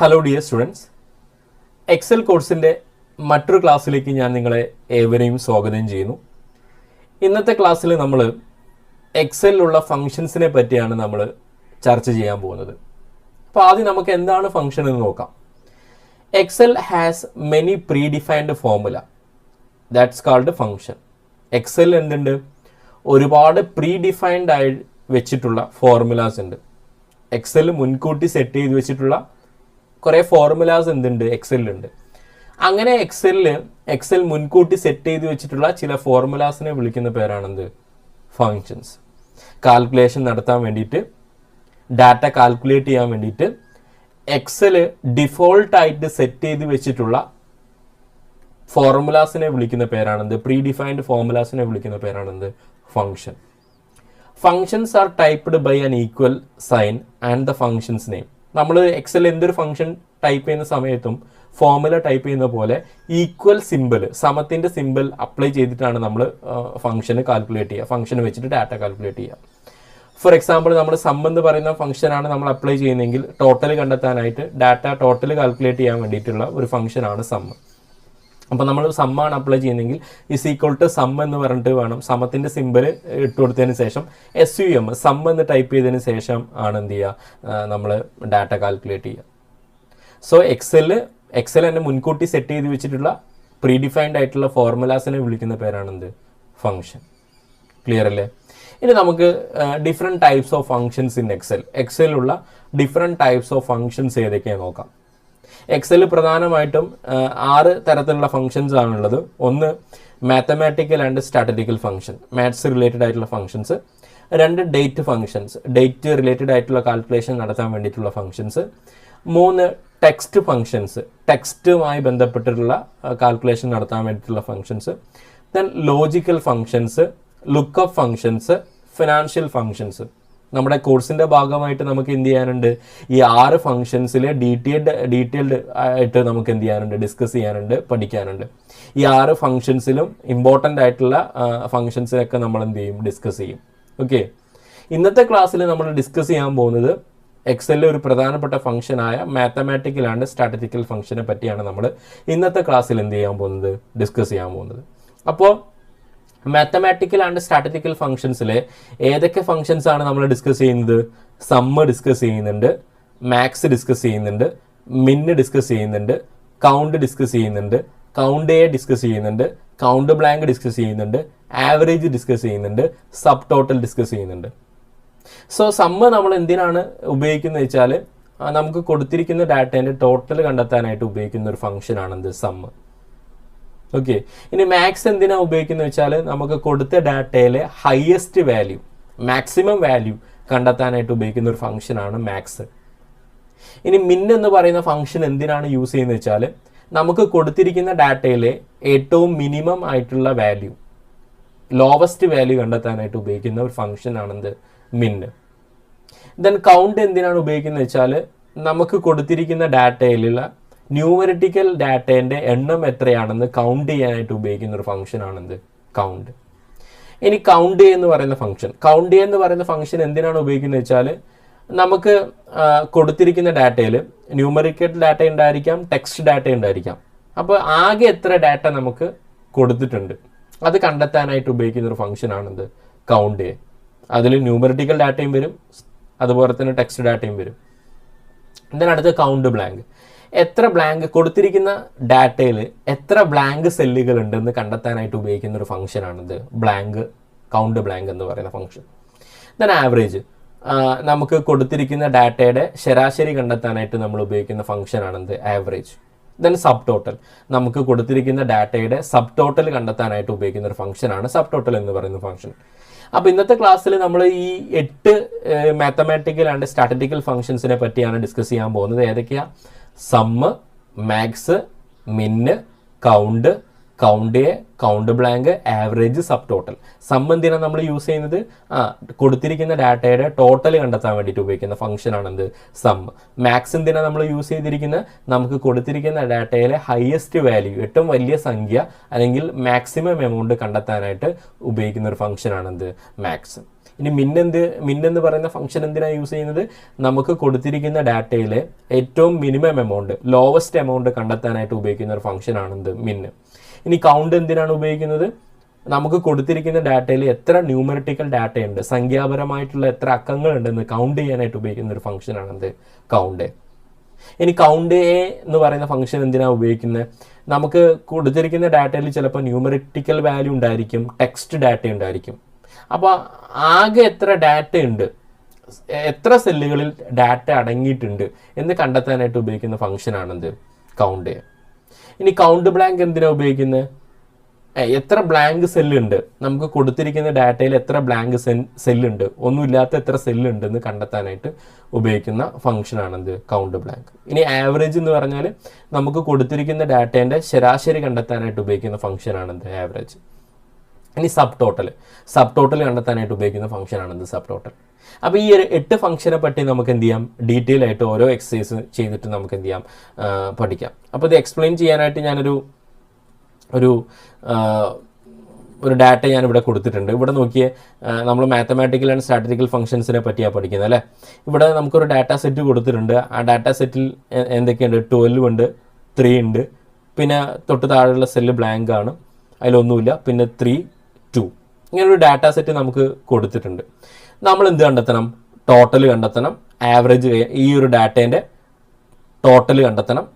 Hello dear students, Excel കോഴ്സിൻ്റെ മറ്റൊരു ക്ലാസ്സിലേക്ക് ഞാൻ നിങ്ങളെ ഏവരെയും സ്വാഗതം ചെയ്യുന്നു. ഇന്നത്തെ ക്ലാസ്സിൽ നമ്മൾ എക്സലിലുള്ള ഫങ്ഷൻസിനെ പറ്റിയാണ് നമ്മൾ ചർച്ച ചെയ്യാൻ പോകുന്നത്. അപ്പോൾ ആദ്യം നമുക്ക് എന്താണ് ഫങ്ഷൻ എന്ന് നോക്കാം. Excel has many predefined formula that's called function. Excel എന്തുണ്ട്? ഒരുപാട് പ്രീ ഡിഫൈൻഡ് ആയി വെച്ചിട്ടുള്ള ഫോർമുലാസ് ഉണ്ട്. എക്സൽ മുൻകൂട്ടി സെറ്റ് ചെയ്ത് വെച്ചിട്ടുള്ള കുറേ ഫോർമുലാസ് എന്തുണ്ട്? എക്സലിലുണ്ട്. അങ്ങനെ എക്സൽ മുൻകൂട്ടി സെറ്റ് ചെയ്ത് വെച്ചിട്ടുള്ള ചില ഫോർമുലാസിനെ വിളിക്കുന്ന പേരാണെന്ത്? ഫങ്ഷൻസ്. കാൽക്കുലേഷൻ നടത്താൻ വേണ്ടിയിട്ട്, ഡാറ്റ കാൽക്കുലേറ്റ് ചെയ്യാൻ വേണ്ടിയിട്ട് എക്സൽ ഡിഫോൾട്ടായിട്ട് സെറ്റ് ചെയ്ത് വെച്ചിട്ടുള്ള ഫോർമുലാസിനെ വിളിക്കുന്ന പേരാണെന്ത്? പ്രീ ഡിഫൈൻഡ് ഫോർമുലാസിനെ വിളിക്കുന്ന പേരാണെന്ത്? Function. Functions are typed by an equal sign and the functions name. നമ്മൾ എക്സൽ എന്തൊരു ഫംഗ്ഷൻ ടൈപ്പ് ചെയ്യുന്ന സമയത്തും ഫോർമുല ടൈപ്പ് ചെയ്യുന്ന പോലെ ഈക്വൽ സിമ്പിൾ, സമത്തിൻ്റെ സിമ്പിൾ അപ്ലൈ ചെയ്തിട്ടാണ് നമ്മൾ ഫംഗ്ഷന് കാൽക്കുലേറ്റ് ചെയ്യുക, ഫംഗ്ഷന് വെച്ചിട്ട് ഡാറ്റ കാൽക്കുലേറ്റ് ചെയ്യുക. ഫോർ എക്സാമ്പിൾ, നമ്മൾ സം എന്ന് പറയുന്ന ഫംഗ്ഷനാണ് നമ്മൾ അപ്ലൈ ചെയ്യുന്നതെങ്കിൽ ടോട്ടൽ കണ്ടെത്താനായിട്ട് ഡാറ്റ ടോട്ടൽ കാൽക്കുലേറ്റ് ചെയ്യാൻ വേണ്ടിയിട്ടുള്ള ഒരു ഫംഗ്ഷനാണ് സം. അപ്പോൾ നമ്മൾ സമ്മാണ് അപ്ലൈ ചെയ്യുന്നതെങ്കിൽ ഇസ് ഈക്വൽ ടു സം എന്ന് പറഞ്ഞിട്ട് വേണം സമത്തിൻ്റെ സിമ്പിൾ ഇട്ട് കൊടുത്തതിന് ശേഷം SUM സം എന്ന് ടൈപ്പ് ചെയ്തതിന് ശേഷം ആണ് എന്ത് ചെയ്യുക, നമ്മൾ ഡാറ്റ കാൽക്കുലേറ്റ് ചെയ്യുക. സോ എക്സൽ തന്നെ മുൻകൂട്ടി സെറ്റ് ചെയ്ത് വെച്ചിട്ടുള്ള പ്രീ ഡിഫൈൻഡ് ആയിട്ടുള്ള ഫോർമുലാസിനെ വിളിക്കുന്ന പേരാണെന്ത്? ഫംഗ്ഷൻ. ക്ലിയർ അല്ലേ? ഇനി നമുക്ക് different types of functions in എക്സലിലുള്ള ഡിഫറെൻറ്റ് ടൈപ്സ് ഓഫ് ഫങ്ഷൻസ് ഏതൊക്കെയാണ് നോക്കാം. എക്സൽ പ്രധാനമായിട്ടും 6 തരത്തിലുള്ള ഫങ്ഷൻസ് ആണുള്ളത്. ഒന്ന് mathematical and statistical function, maths related ആയിട്ടുള്ള functions. 2 date functions, date related ആയിട്ടുള്ള കാൽക്കുലേഷൻ നടത്താൻ വേണ്ടിയിട്ടുള്ള ഫങ്ഷൻസ്. 3 ടെക്സ്റ്റ് ഫങ്ഷൻസ്, ടെക്സ്റ്റുമായി ബന്ധപ്പെട്ടിട്ടുള്ള കാൽക്കുലേഷൻ നടത്താൻ വേണ്ടിയിട്ടുള്ള functions. Then logical functions, lookup functions, financial functions. നമ്മുടെ കോഴ്സിൻ്റെ ഭാഗമായിട്ട് നമുക്ക് എന്ത് ചെയ്യാനുണ്ട്? ഈ 6 ഫങ്ഷൻസിൽ ഡീറ്റെയിൽഡ് ആയിട്ട് നമുക്ക് എന്ത് ചെയ്യാനുണ്ട്? ഡിസ്കസ് ചെയ്യാനുണ്ട്, പഠിക്കാനുണ്ട്. ഈ 6 ഫങ്ഷൻസിലും ഇമ്പോർട്ടൻ്റ് ആയിട്ടുള്ള ഫങ്ഷൻസിനൊക്കെ നമ്മൾ എന്ത് ചെയ്യും? ഡിസ്കസ് ചെയ്യും. ഓക്കെ, ഇന്നത്തെ ക്ലാസ്സിൽ നമ്മൾ ഡിസ്കസ് ചെയ്യാൻ പോകുന്നത് എക്സലിലെ ഒരു പ്രധാനപ്പെട്ട ഫംഗ്ഷനായ മാത്തമാറ്റിക്കൽ ആൻഡ് സ്റ്റാറ്റിസ്റ്റിക്കൽ ഫംഗ്ഷനെ പറ്റിയാണ് നമ്മൾ ഇന്നത്തെ ക്ലാസ്സിൽ എന്ത് ചെയ്യാൻ പോകുന്നത്? ഡിസ്കസ് ചെയ്യാൻ പോകുന്നത്. അപ്പോൾ മാത്തമാറ്റിക്കൽ ആൻഡ് സ്റ്റാറ്റിസ്റ്റിക്കൽ ഫംഗ്ഷൻസിലെ ഏതൊക്കെ ഫംഗ്ഷൻസ് ആണ് നമ്മൾ ഡിസ്കസ് ചെയ്യുന്നത്? സമ്മ് ഡിസ്കസ് ചെയ്യുന്നുണ്ട്, മാക്സ് ഡിസ്കസ് ചെയ്യുന്നുണ്ട്, മിന്ന് ഡിസ്കസ് ചെയ്യുന്നുണ്ട്, കൗണ്ട് ഡിസ്കസ് ചെയ്യുന്നുണ്ട്, കൗണ്ട് എ ഡിസ്കസ് ചെയ്യുന്നുണ്ട്, കൗണ്ട് ബ്ലാങ്ക് ഡിസ്കസ് ചെയ്യുന്നുണ്ട്, ആവറേജ് ഡിസ്കസ് ചെയ്യുന്നുണ്ട്, സബ് ടോട്ടൽ ഡിസ്കസ് ചെയ്യുന്നുണ്ട്. സോ സമ്മ് നമ്മൾ എന്തിനാണ് ഉപയോഗിക്കുന്നത് വെച്ചാൽ നമുക്ക് കൊടുത്തിരിക്കുന്ന ഡാറ്റേൻ്റെ ടോട്ടൽ കണ്ടെത്താനായിട്ട് ഉപയോഗിക്കുന്ന ഒരു ഫംഗ്ഷനാണെന്ത്? സമ്മ്. ഓക്കെ, ഇനി മാക്സ് എന്തിനാണ് ഉപയോഗിക്കുന്നത് വെച്ചാൽ നമുക്ക് കൊടുത്ത ഡാറ്റയിലെ ഹയസ്റ്റ് വാല്യൂ, മാക്സിമം വാല്യൂ കണ്ടെത്താനായിട്ട് ഉപയോഗിക്കുന്ന ഒരു ഫംഗ്ഷനാണ് മാക്സ്. ഇനി മിൻ എന്ന് പറയുന്ന ഫംഗ്ഷൻ എന്തിനാണ് യൂസ് ചെയ്യുന്നത് വെച്ചാൽ നമുക്ക് കൊടുത്തിരിക്കുന്ന ഡാറ്റയിലെ ഏറ്റവും മിനിമം ആയിട്ടുള്ള വാല്യൂ, ലോവസ്റ്റ് വാല്യൂ കണ്ടെത്താനായിട്ട് ഉപയോഗിക്കുന്ന ഒരു ഫംഗ്ഷനാണെന്ത്? മിന്ന്. ദെൻ കൗണ്ട് എന്തിനാണ് ഉപയോഗിക്കുന്നത് വെച്ചാൽ നമുക്ക് കൊടുത്തിരിക്കുന്ന ഡാറ്റയിലുള്ള ന്യൂമറിറ്റിക്കൽ ഡാറ്റേൻ്റെ എണ്ണം എത്രയാണെന്ന് കൗണ്ട് ചെയ്യാനായിട്ട് ഉപയോഗിക്കുന്ന ഒരു ഫംഗ്ഷൻ ആണെന്ത്? കൗണ്ട്. ഇനി കൗണ്ട് എന്ന് പറയുന്ന ഫംഗ്ഷൻ എന്തിനാണ് ഉപയോഗിക്കുന്നത് വെച്ചാൽ നമുക്ക് കൊടുത്തിരിക്കുന്ന ഡാറ്റയിൽ ന്യൂമറിക്കൽ ഡാറ്റ ഉണ്ടായിരിക്കാം, ടെക്സ്റ്റ് ഡാറ്റ ഉണ്ടായിരിക്കാം. അപ്പോൾ ആകെ എത്ര ഡാറ്റ നമുക്ക് കൊടുത്തിട്ടുണ്ട് അത് കണ്ടെത്താനായിട്ട് ഉപയോഗിക്കുന്ന ഒരു ഫംഗ്ഷൻ ആണെന്ത്? കൗണ്ട്. അതിൽ ന്യൂമറിറ്റിക്കൽ ഡാറ്റയും വരും, അതുപോലെ തന്നെ ടെക്സ്റ്റ് ഡാറ്റയും വരും. ഇതിനടുത്ത് കൗണ്ട് ബ്ലാങ്ക്. എത്ര ബ്ലാങ്ക് കൊടുത്തിരിക്കുന്ന ഡാറ്റയിൽ എത്ര ബ്ലാങ്ക് സെല്ലുകൾ ഉണ്ടെന്ന് കണ്ടെത്താനായിട്ട് ഉപയോഗിക്കുന്ന ഒരു ഫംഗ്ഷനാണിത് ബ്ലാങ്ക്, കൗണ്ട് ബ്ലാങ്ക് എന്ന് പറയുന്ന ഫംഗ്ഷൻ. ദെൻ ആവറേജ്, നമുക്ക് കൊടുത്തിരിക്കുന്ന ഡാറ്റയുടെ ശരാശരി കണ്ടെത്താനായിട്ട് നമ്മൾ ഉപയോഗിക്കുന്ന ഫംഗ്ഷനാണെന്ത്? ആവറേജ്. ദെൻ സബ് ടോട്ടൽ, നമുക്ക് കൊടുത്തിരിക്കുന്ന ഡാറ്റയുടെ സബ് ടോട്ടൽ കണ്ടെത്താനായിട്ട് ഉപയോഗിക്കുന്ന ഒരു ഫംഗ്ഷനാണ് സബ് ടോട്ടൽ എന്ന് പറയുന്ന ഫംഗ്ഷൻ. അപ്പോൾ ഇന്നത്തെ ക്ലാസ്സിൽ നമ്മൾ ഈ 8 മാത്തമാറ്റിക്കൽ ആൻഡ് സ്റ്റാറ്റിസ്റ്റിക്കൽ ഫംഗ്ഷൻസിനെ പറ്റിയാണ് ഡിസ്കസ് ചെയ്യാൻ പോകുന്നത്. ഏതൊക്കെയാണ്? Sum, max, min, count, count A, count blank, average, subtotal. Sum എന്തിനാണ് നമ്മൾ യൂസ് ചെയ്യുന്നത്? കൊടുത്തിരിക്കുന്ന ഡാറ്റയുടെ ടോട്ടൽ കണ്ടെത്താൻ വേണ്ടിയിട്ട് ഉപയോഗിക്കുന്ന ഫംഗ്ഷനാണെന്ത്? സം. മാക്സ് എന്തിനാണ് നമ്മൾ യൂസ് ചെയ്തിരിക്കുന്നത്? നമുക്ക് കൊടുത്തിരിക്കുന്ന ഡാറ്റയിലെ ഹയസ്റ്റ് വാല്യൂ, ഏറ്റവും വലിയ സംഖ്യ അല്ലെങ്കിൽ മാക്സിമം എമൗണ്ട് കണ്ടെത്താനായിട്ട് ഉപയോഗിക്കുന്ന ഒരു ഫംഗ്ഷനാണെന്ത്? മാക്സ്. ഇനി മിന്നെന്ന് പറയുന്ന ഫംഗ്ഷൻ എന്തിനാണ് യൂസ് ചെയ്യുന്നത്? നമുക്ക് കൊടുത്തിരിക്കുന്ന ഡാറ്റയിൽ ഏറ്റവും മിനിമം എമൗണ്ട്, ലോവസ്റ്റ് എമൗണ്ട് കണ്ടെത്താനായിട്ട് ഉപയോഗിക്കുന്ന ഒരു ഫംഗ്ഷനാണ് എന്ത്? മിന്ന്. ഇനി കൗണ്ട് എന്തിനാണ് ഉപയോഗിക്കുന്നത്? നമുക്ക് കൊടുത്തിരിക്കുന്ന ഡാറ്റയിൽ എത്ര ന്യൂമറിറ്റിക്കൽ ഡാറ്റയുണ്ട്, സംഖ്യാപരമായിട്ടുള്ള എത്ര അക്കങ്ങൾ ഉണ്ടെന്ന് കൗണ്ട് ചെയ്യാനായിട്ട് ഉപയോഗിക്കുന്ന ഒരു ഫംഗ്ഷനാണ് എന്ത്? കൗണ്ട്. ഇനി കൗണ്ട് എ എന്ന് പറയുന്ന ഫംഗ്ഷൻ എന്തിനാണ് ഉപയോഗിക്കുന്നത്? നമുക്ക് കൊടുത്തിരിക്കുന്ന ഡാറ്റയിൽ ചിലപ്പോൾ ന്യൂമറിറ്റിക്കൽ വാല്യൂ ഉണ്ടായിരിക്കും, ടെക്സ്റ്റ് ഡാറ്റ ഉണ്ടായിരിക്കും. അപ്പോൾ ആകെ എത്ര ഡാറ്റ ഉണ്ട്, എത്ര സെല്ലുകളിൽ ഡാറ്റ അടങ്ങിയിട്ടുണ്ട് എന്ന് കണ്ടെത്താനായിട്ട് ഉപയോഗിക്കുന്ന ഫംഗ്ഷനാണെന്ത്? Count A. ഇനി കൗണ്ട് ബ്ലാങ്ക് എന്തിനാണ് ഉപയോഗിക്കുന്നത്? എത്ര ബ്ലാങ്ക് സെല്ലുണ്ട്, നമുക്ക് കൊടുത്തിരിക്കുന്ന ഡാറ്റയിൽ എത്ര ബ്ലാങ്ക് സെല്ലുണ്ട്, ഒന്നുമില്ലാത്ത എത്ര സെല്ലുണ്ട് എന്ന് കണ്ടെത്താനായിട്ട് ഉപയോഗിക്കുന്ന ഫംഗ്ഷനാണെന്ത്? Count blank. ഇനി ആവറേജ് എന്ന് പറഞ്ഞാൽ നമുക്ക് കൊടുത്തിരിക്കുന്ന ഡാറ്റേൻ്റെ ശരാശരി കണ്ടെത്താനായിട്ട് ഉപയോഗിക്കുന്ന ഫംഗ്ഷനാണെന്ത്? ആവറേജ്. ഇനി സബ് ടോട്ടൽ കണ്ടെത്താനായിട്ട് ഉപയോഗിക്കുന്ന ഫംഗ്ഷനാണെന്ത്? Sub total. അപ്പോൾ ഈ 8 ഫംഗ്ഷനെ പറ്റി നമുക്ക് എന്ത് ചെയ്യാം? ഡീറ്റെയിൽ ആയിട്ട് ഓരോ എക്സസൈസ് ചെയ്തിട്ട് നമുക്ക് എന്ത് ചെയ്യാം? പഠിക്കാം. അപ്പോൾ ഇത് എക്സ്പ്ലെയിൻ ചെയ്യാനായിട്ട് ഞാനൊരു ഡാറ്റ ഞാനിവിടെ കൊടുത്തിട്ടുണ്ട്. ഇവിടെ നോക്കിയേ, നമ്മൾ മാത്തമാറ്റിക്കൽ ആൻഡ് സ്റ്റാറ്റിസ്റ്റിക്കൽ ഫംഗ്ഷൻസിനെ പറ്റിയാണ് പഠിക്കുന്നത് അല്ലേ. ഇവിടെ നമുക്കൊരു ഡാറ്റ സെറ്റ് കൊടുത്തിട്ടുണ്ട്. ആ ഡാറ്റ സെറ്റിൽ എന്തൊക്കെയുണ്ട്? 12 ഉണ്ട്, 3 ഉണ്ട്, പിന്നെ തൊട്ട് താഴെയുള്ള സെല്ല് ബ്ലാങ്ക് ആണ്, അതിലൊന്നുമില്ല, പിന്നെ 3, 2. ഇങ്ങനൊരു ഡാറ്റ സെറ്റ് നമുക്ക് കൊടുത്തിട്ടുണ്ട്. നമ്മൾ എന്ത് കണ്ടെത്തണം? ടോട്ടൽ കണ്ടെത്തണം, ആവറേജ്, ഈ ഒരു ഡാറ്റേൻ്റെ ടോട്ടൽ കണ്ടെത്തണം,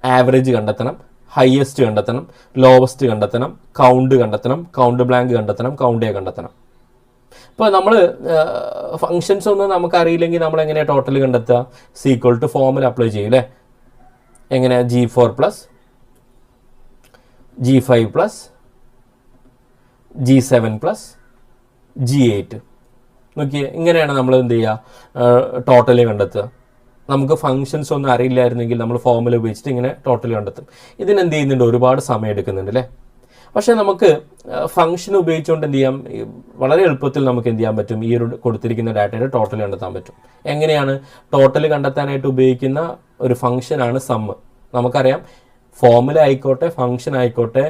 ആവറേജ് കണ്ടെത്തണം, ഹയസ്റ്റ് കണ്ടെത്തണം, ലോവസ്റ്റ് കണ്ടെത്തണം, കൗണ്ട് കണ്ടെത്തണം, കൗണ്ട് ബ്ലാങ്ക് കണ്ടെത്തണം, കൗണ്ട് എ കണ്ടെത്തണം. ഇപ്പോൾ നമ്മൾ ഫങ്ഷൻസ് ഒന്നും നമുക്കറിയില്ലെങ്കിൽ നമ്മൾ എങ്ങനെയാണ് ടോട്ടൽ കണ്ടെത്തുക? സീക്വൽ ടു ഫോമുല അപ്ലൈ ചെയ്യും അല്ലേ. എങ്ങനെ? G4 + G5 + G7 + G8. നോക്കിയേ, ഇങ്ങനെയാണ് നമ്മൾ എന്ത് ചെയ്യുക? ടോട്ടൽ കണ്ടെത്തുക. നമുക്ക് ഫങ്ഷൻസ് ഒന്നും അറിയില്ലായിരുന്നെങ്കിൽ നമ്മൾ ഫോമുല ഉപയോഗിച്ചിട്ട് ഇങ്ങനെ ടോട്ടൽ കണ്ടെത്തും. ഇതിനെന്ത് ചെയ്യുന്നുണ്ട്? ഒരുപാട് സമയം എടുക്കുന്നുണ്ട് അല്ലേ. പക്ഷേ നമുക്ക് ഫംഗ്ഷൻ ഉപയോഗിച്ചുകൊണ്ട് എന്ത് ചെയ്യാം? വളരെ എളുപ്പത്തിൽ നമുക്ക് എന്ത് ചെയ്യാൻ പറ്റും? ഈ ഒരു കൊടുത്തിരിക്കുന്ന ഡാറ്റയുടെ ടോട്ടൽ കണ്ടെത്താൻ പറ്റും. എങ്ങനെയാണ്? ടോട്ടൽ കണ്ടെത്താനായിട്ട് ഉപയോഗിക്കുന്ന ഒരു ഫംഗ്ഷനാണ് സമ്മ്. നമുക്കറിയാം, ഫോമുല ആയിക്കോട്ടെ ഫംഗ്ഷൻ ആയിക്കോട്ടെ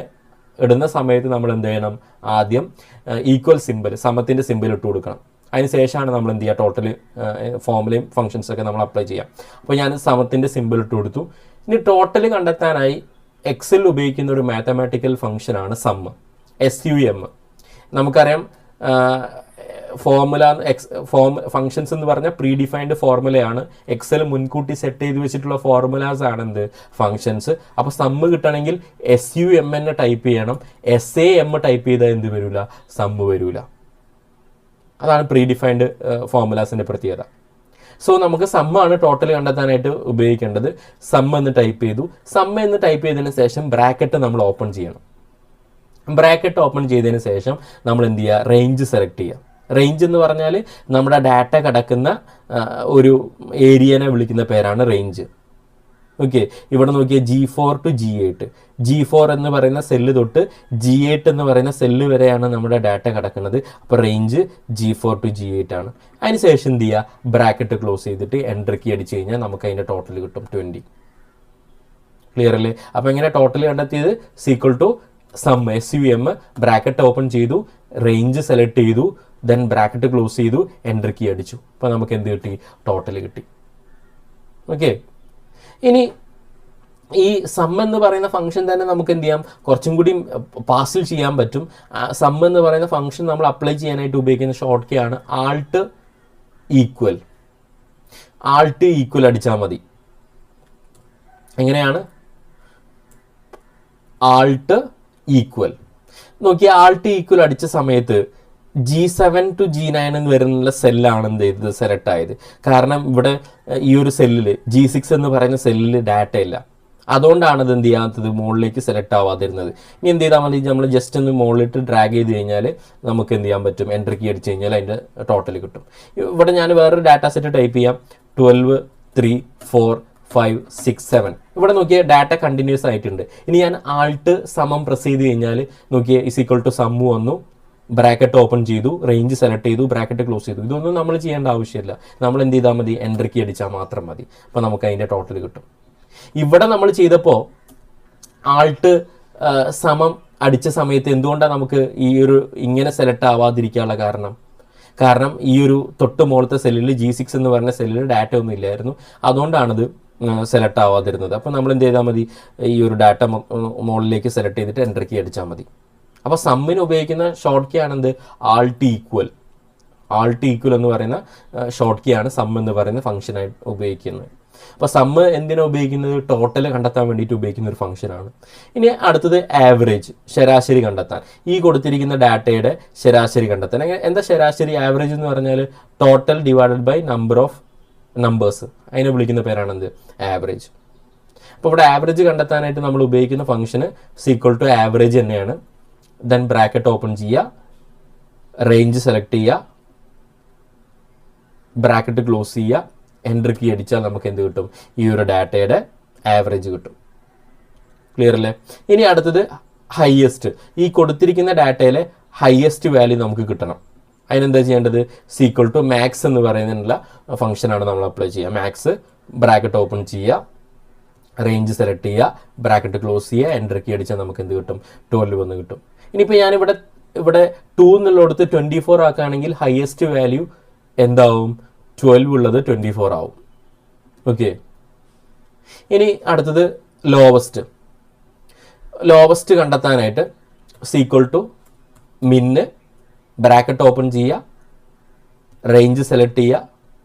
ഇടുന്ന സമയത്ത് നമ്മൾ എന്ത് ചെയ്യണം? ആദ്യം ഈക്വൽ സിമ്പിൾ, സമത്തിൻ്റെ സിമ്പിൾ ഇട്ട് കൊടുക്കണം. അതിന് ശേഷമാണ് നമ്മൾ എന്ത് ചെയ്യുക? ടോട്ടൽ ഫോമുലയും ഫംഗ്ഷൻസൊക്കെ നമ്മൾ അപ്ലൈ ചെയ്യാം. അപ്പോൾ ഞാൻ സമത്തിൻ്റെ സിമ്പിൾ ഇട്ട് കൊടുത്തു. ഇനി ടോട്ടൽ കണ്ടെത്താനായി എക്സൽ ഉപയോഗിക്കുന്ന ഒരു മാത്തമാറ്റിക്കൽ ഫംഗ്ഷനാണ് സമ്മ്, SUM. നമുക്കറിയാം, ഫംഗ്ഷൻസ് എന്ന് പറഞ്ഞാൽ പ്രീ ഡിഫൈൻഡ് ഫോർമുലയാണ്. എക്സൽ മുൻകൂട്ടി സെറ്റ് ചെയ്ത് വെച്ചിട്ടുള്ള ഫോർമുലാസ് ആണ് എന്ത്? ഫംഗ്ഷൻസ്. അപ്പോൾ സമ്മ് കിട്ടണമെങ്കിൽ SUM തന്നെ ടൈപ്പ് ചെയ്യണം. SAM ടൈപ്പ് ചെയ്താൽ എന്ത് വരില്ല? സമ്മ് വരില്ല. അതാണ് പ്രീ ഡിഫൈൻഡ് ഫോർമുലാസിൻ്റെ പ്രത്യേകത. സോ നമുക്ക് സമ്മാണ് ടോട്ടൽ കണ്ടെത്താനായിട്ട് ഉപയോഗിക്കേണ്ടത്. സമ്മ് എന്ന് ടൈപ്പ് ചെയ്തു. സമ്മ് എന്ന് ടൈപ്പ് ചെയ്തതിന് ശേഷം ബ്രാക്കറ്റ് നമ്മൾ ഓപ്പൺ ചെയ്യണം. ബ്രാക്കറ്റ് ഓപ്പൺ ചെയ്തതിന് ശേഷം നമ്മൾ എന്ത് ചെയ്യുക? റേഞ്ച് സെലക്ട് ചെയ്യുക. റേഞ്ച് എന്ന് പറഞ്ഞാൽ നമ്മുടെ ഡാറ്റ കിടക്കുന്ന ഒരു ഏരിയനെ വിളിക്കുന്ന പേരാണ് റേഞ്ച്. ഓക്കെ, ഇവിടെ നോക്കിയാൽ G4 to G8. G4 എന്ന് പറയുന്ന സെല്ല് തൊട്ട് G8 എന്ന് പറയുന്ന സെല്ല് വരെയാണ് നമ്മുടെ ഡാറ്റ കിടക്കുന്നത്. അപ്പോൾ റേഞ്ച് G4 to G8 ആണ്. അതിന് ശേഷം എന്ത് ചെയ്യുക? ബ്രാക്കറ്റ് ക്ലോസ് ചെയ്തിട്ട് എൻ്റർ കീ അടിച്ച് കഴിഞ്ഞാൽ നമുക്ക് അതിൻ്റെ ടോട്ടൽ കിട്ടും 20. ക്ലിയർ അല്ലേ? അപ്പോൾ എങ്ങനെ ടോട്ടൽ കണ്ടെത്തിയത്? Is equal to sum, SUM, bracket open ചെയ്തു, റേഞ്ച് സെലക്ട് ചെയ്തു, ദെൻ ബ്രാക്കറ്റ് ക്ലോസ് ചെയ്തു, എൻ്റർ കീ അടിച്ചു. അപ്പോൾ നമുക്ക് എന്ത് കിട്ടി? ടോട്ടൽ കിട്ടി. ഓക്കെ, ഇനി ഈ സം എന്ന് പറയുന്ന ഫംഗ്ഷൻ തന്നെ നമുക്ക് എന്ത് ചെയ്യാം? കുറച്ചും കൂടി പാസിൽ ചെയ്യാൻ പറ്റും. സം എന്ന് പറയുന്ന ഫംഗ്ഷൻ നമ്മൾ അപ്ലൈ ചെയ്യാനായിട്ട് ഉപയോഗിക്കുന്ന ഷോർട്ട് കീ ആണ് ആൾട്ട് ഈക്വൽ. ആൾട്ട് ഈക്വൽ അടിച്ചാൽ മതി. എങ്ങനെയാണ്? Alt equal. നോക്കി, ആൾട്ട് ഈക്വൽ അടിച്ച സമയത്ത് G7 to G9 എന്ന് വരുന്ന സെല്ലാണ് എന്ത് ചെയ്തത്? സെലക്ട് ആയത്. കാരണം ഇവിടെ ഈ ഒരു സെല്ലിൽ G6 എന്ന് പറയുന്ന സെല്ലിൽ ഡാറ്റ ഇല്ല. അതുകൊണ്ടാണ് ഇത് എന്ത് ചെയ്യാത്തത്? മുകളിലേക്ക് സെലക്ട് ആവാതിരുന്നത്. ഇനി എന്ത് ചെയ്താൽ മതി? നമ്മൾ ജസ്റ്റ് ഒന്ന് മുകളിലിട്ട് ഡ്രാഗ് ചെയ്ത് കഴിഞ്ഞാൽ നമുക്ക് എന്ത് ചെയ്യാൻ പറ്റും? എൻ്റർ കീ അടിച്ച് കഴിഞ്ഞാൽ അതിൻ്റെ ടോട്ടൽ കിട്ടും. ഇവിടെ ഞാൻ വേറൊരു ഡാറ്റ സെറ്റ് ടൈപ്പ് ചെയ്യാം. 12, 3, 4, 5, 6, 7. ഇവിടെ നോക്കിയാൽ ഡാറ്റ കണ്ടിന്യൂസ് ആയിട്ടുണ്ട്. ഇനി ഞാൻ ആൾട്ട് സമം പ്രസ് ചെയ്ത് കഴിഞ്ഞാൽ നോക്കിയാൽ = ടു സമ്മ് വന്നു. ബ്രാക്കറ്റ് ഓപ്പൺ ചെയ്തു, റേഞ്ച് സെലക്ട് ചെയ്തു, ബ്രാക്കറ്റ് ക്ലോസ് ചെയ്തു. ഇതൊന്നും നമ്മൾ ചെയ്യേണ്ട ആവശ്യമില്ല. നമ്മൾ എന്ത് ചെയ്താൽ മതി? എൻ്റർ കീ അടിച്ചാൽ മാത്രം മതി. അപ്പോൾ നമുക്ക് അതിൻ്റെ ടോട്ടൽ കിട്ടും. ഇവിടെ നമ്മൾ ചെയ്തപ്പോൾ ആൾട്ട് സമം അടിച്ച സമയത്ത് എന്തുകൊണ്ടാണ് നമുക്ക് ഈ ഒരു ഇങ്ങനെ സെലക്ട് ആവാതിരിക്കാനുള്ള കാരണം? കാരണം ഈ ഒരു തൊട്ട് മുകളിലത്തെ സെല്ലിൽ G6 എന്ന് പറഞ്ഞ സെല്ലിൽ ഡാറ്റ ഒന്നും ഇല്ലായിരുന്നു, അതുകൊണ്ടാണത് സെലക്ട് ആവാതിരുന്നത്. അപ്പോൾ നമ്മൾ എന്ത് ചെയ്താൽ മതി, ഈ ഒരു ഡാറ്റ മുകളിലേക്ക് സെലക്ട് ചെയ്തിട്ട് എൻ്റർ കീ അടിച്ചാൽ മതി. അപ്പോൾ സമ്മിന് ഉപയോഗിക്കുന്ന ഷോർട്ട് കീ ആണെന്ത്, ആൾട്ട് ഈക്വൽ എന്ന് പറയുന്ന ഷോർട്ട് കീ ആണ് സം എന്ന് പറയുന്ന ഫംഗ്ഷനായിട്ട് ഉപയോഗിക്കുന്നത്. അപ്പോൾ സമ്മ് എന്തിനാണ് ഉപയോഗിക്കുന്നത്, ടോട്ടൽ കണ്ടെത്താൻ വേണ്ടിയിട്ട് ഉപയോഗിക്കുന്ന ഒരു ഫംഗ്ഷനാണ്. ഇനി അടുത്തത് ആവറേജ്, ശരാശരി കണ്ടെത്താൻ. ഈ കൊടുത്തിരിക്കുന്ന ഡാറ്റയുടെ ശരാശരി കണ്ടെത്താൻ. എന്താ ശരാശരി, ആവറേജ് എന്ന് പറഞ്ഞാൽ total divided by number of numbers, അതിനെ വിളിക്കുന്ന പേരാണെന്ത്, ആവറേജ്. അപ്പോൾ ഇവിടെ ആവറേജ് കണ്ടെത്താനായിട്ട് നമ്മൾ ഉപയോഗിക്കുന്ന ഫംഗ്ഷന് ഈക്വൽ ടു ആവറേജ് തന്നെയാണ്. ദെൻ ബ്രാക്കറ്റ് ഓപ്പൺ ചെയ്യുക, റേഞ്ച് സെലക്ട് ചെയ്യുക, ബ്രാക്കറ്റ് ക്ലോസ് ചെയ്യുക, എൻ്റർ കീ അടിച്ചാൽ നമുക്ക് എന്ത് കിട്ടും, ഈ ഒരു ഡാറ്റയുടെ ആവറേജ് കിട്ടും. ക്ലിയർ അല്ലേ? ഇനി അടുത്തത് ഹയസ്റ്റ്, ഈ കൊടുത്തിരിക്കുന്ന ഡാറ്റയിലെ ഹയസ്റ്റ് വാല്യൂ നമുക്ക് കിട്ടണം. അതിനെന്താ ചെയ്യേണ്ടത്, ഈക്വൽ ടു മാക്സ് എന്ന് പറയുന്നതിനുള്ള ഫംഗ്ഷനാണ് നമ്മൾ അപ്ലൈ ചെയ്യുക. മാക്സ്, ബ്രാക്കറ്റ് ഓപ്പൺ ചെയ്യുക, റേഞ്ച് സെലക്ട് ചെയ്യുക, ബ്രാക്കറ്റ് ക്ലോസ് ചെയ്യുക, എൻ്റർ കീ അടിച്ചാൽ നമുക്ക് എന്ത് കിട്ടും, 12 എന്ന് കിട്ടും. ഇനിയിപ്പോൾ ഞാനിവിടെ 2 എന്നുള്ളിടത്ത് 24 ആക്കുകയാണെങ്കിൽ ഹയസ്റ്റ് വാല്യൂ എന്താവും, 12 ഉള്ളത് 24 ആവും. ഓക്കെ. ഇനി അടുത്തത് ലോവസ്റ്റ് കണ്ടെത്താനായിട്ട് equal to min, bracket open ചെയ്യുക, റേഞ്ച് സെലക്ട് ചെയ്യുക,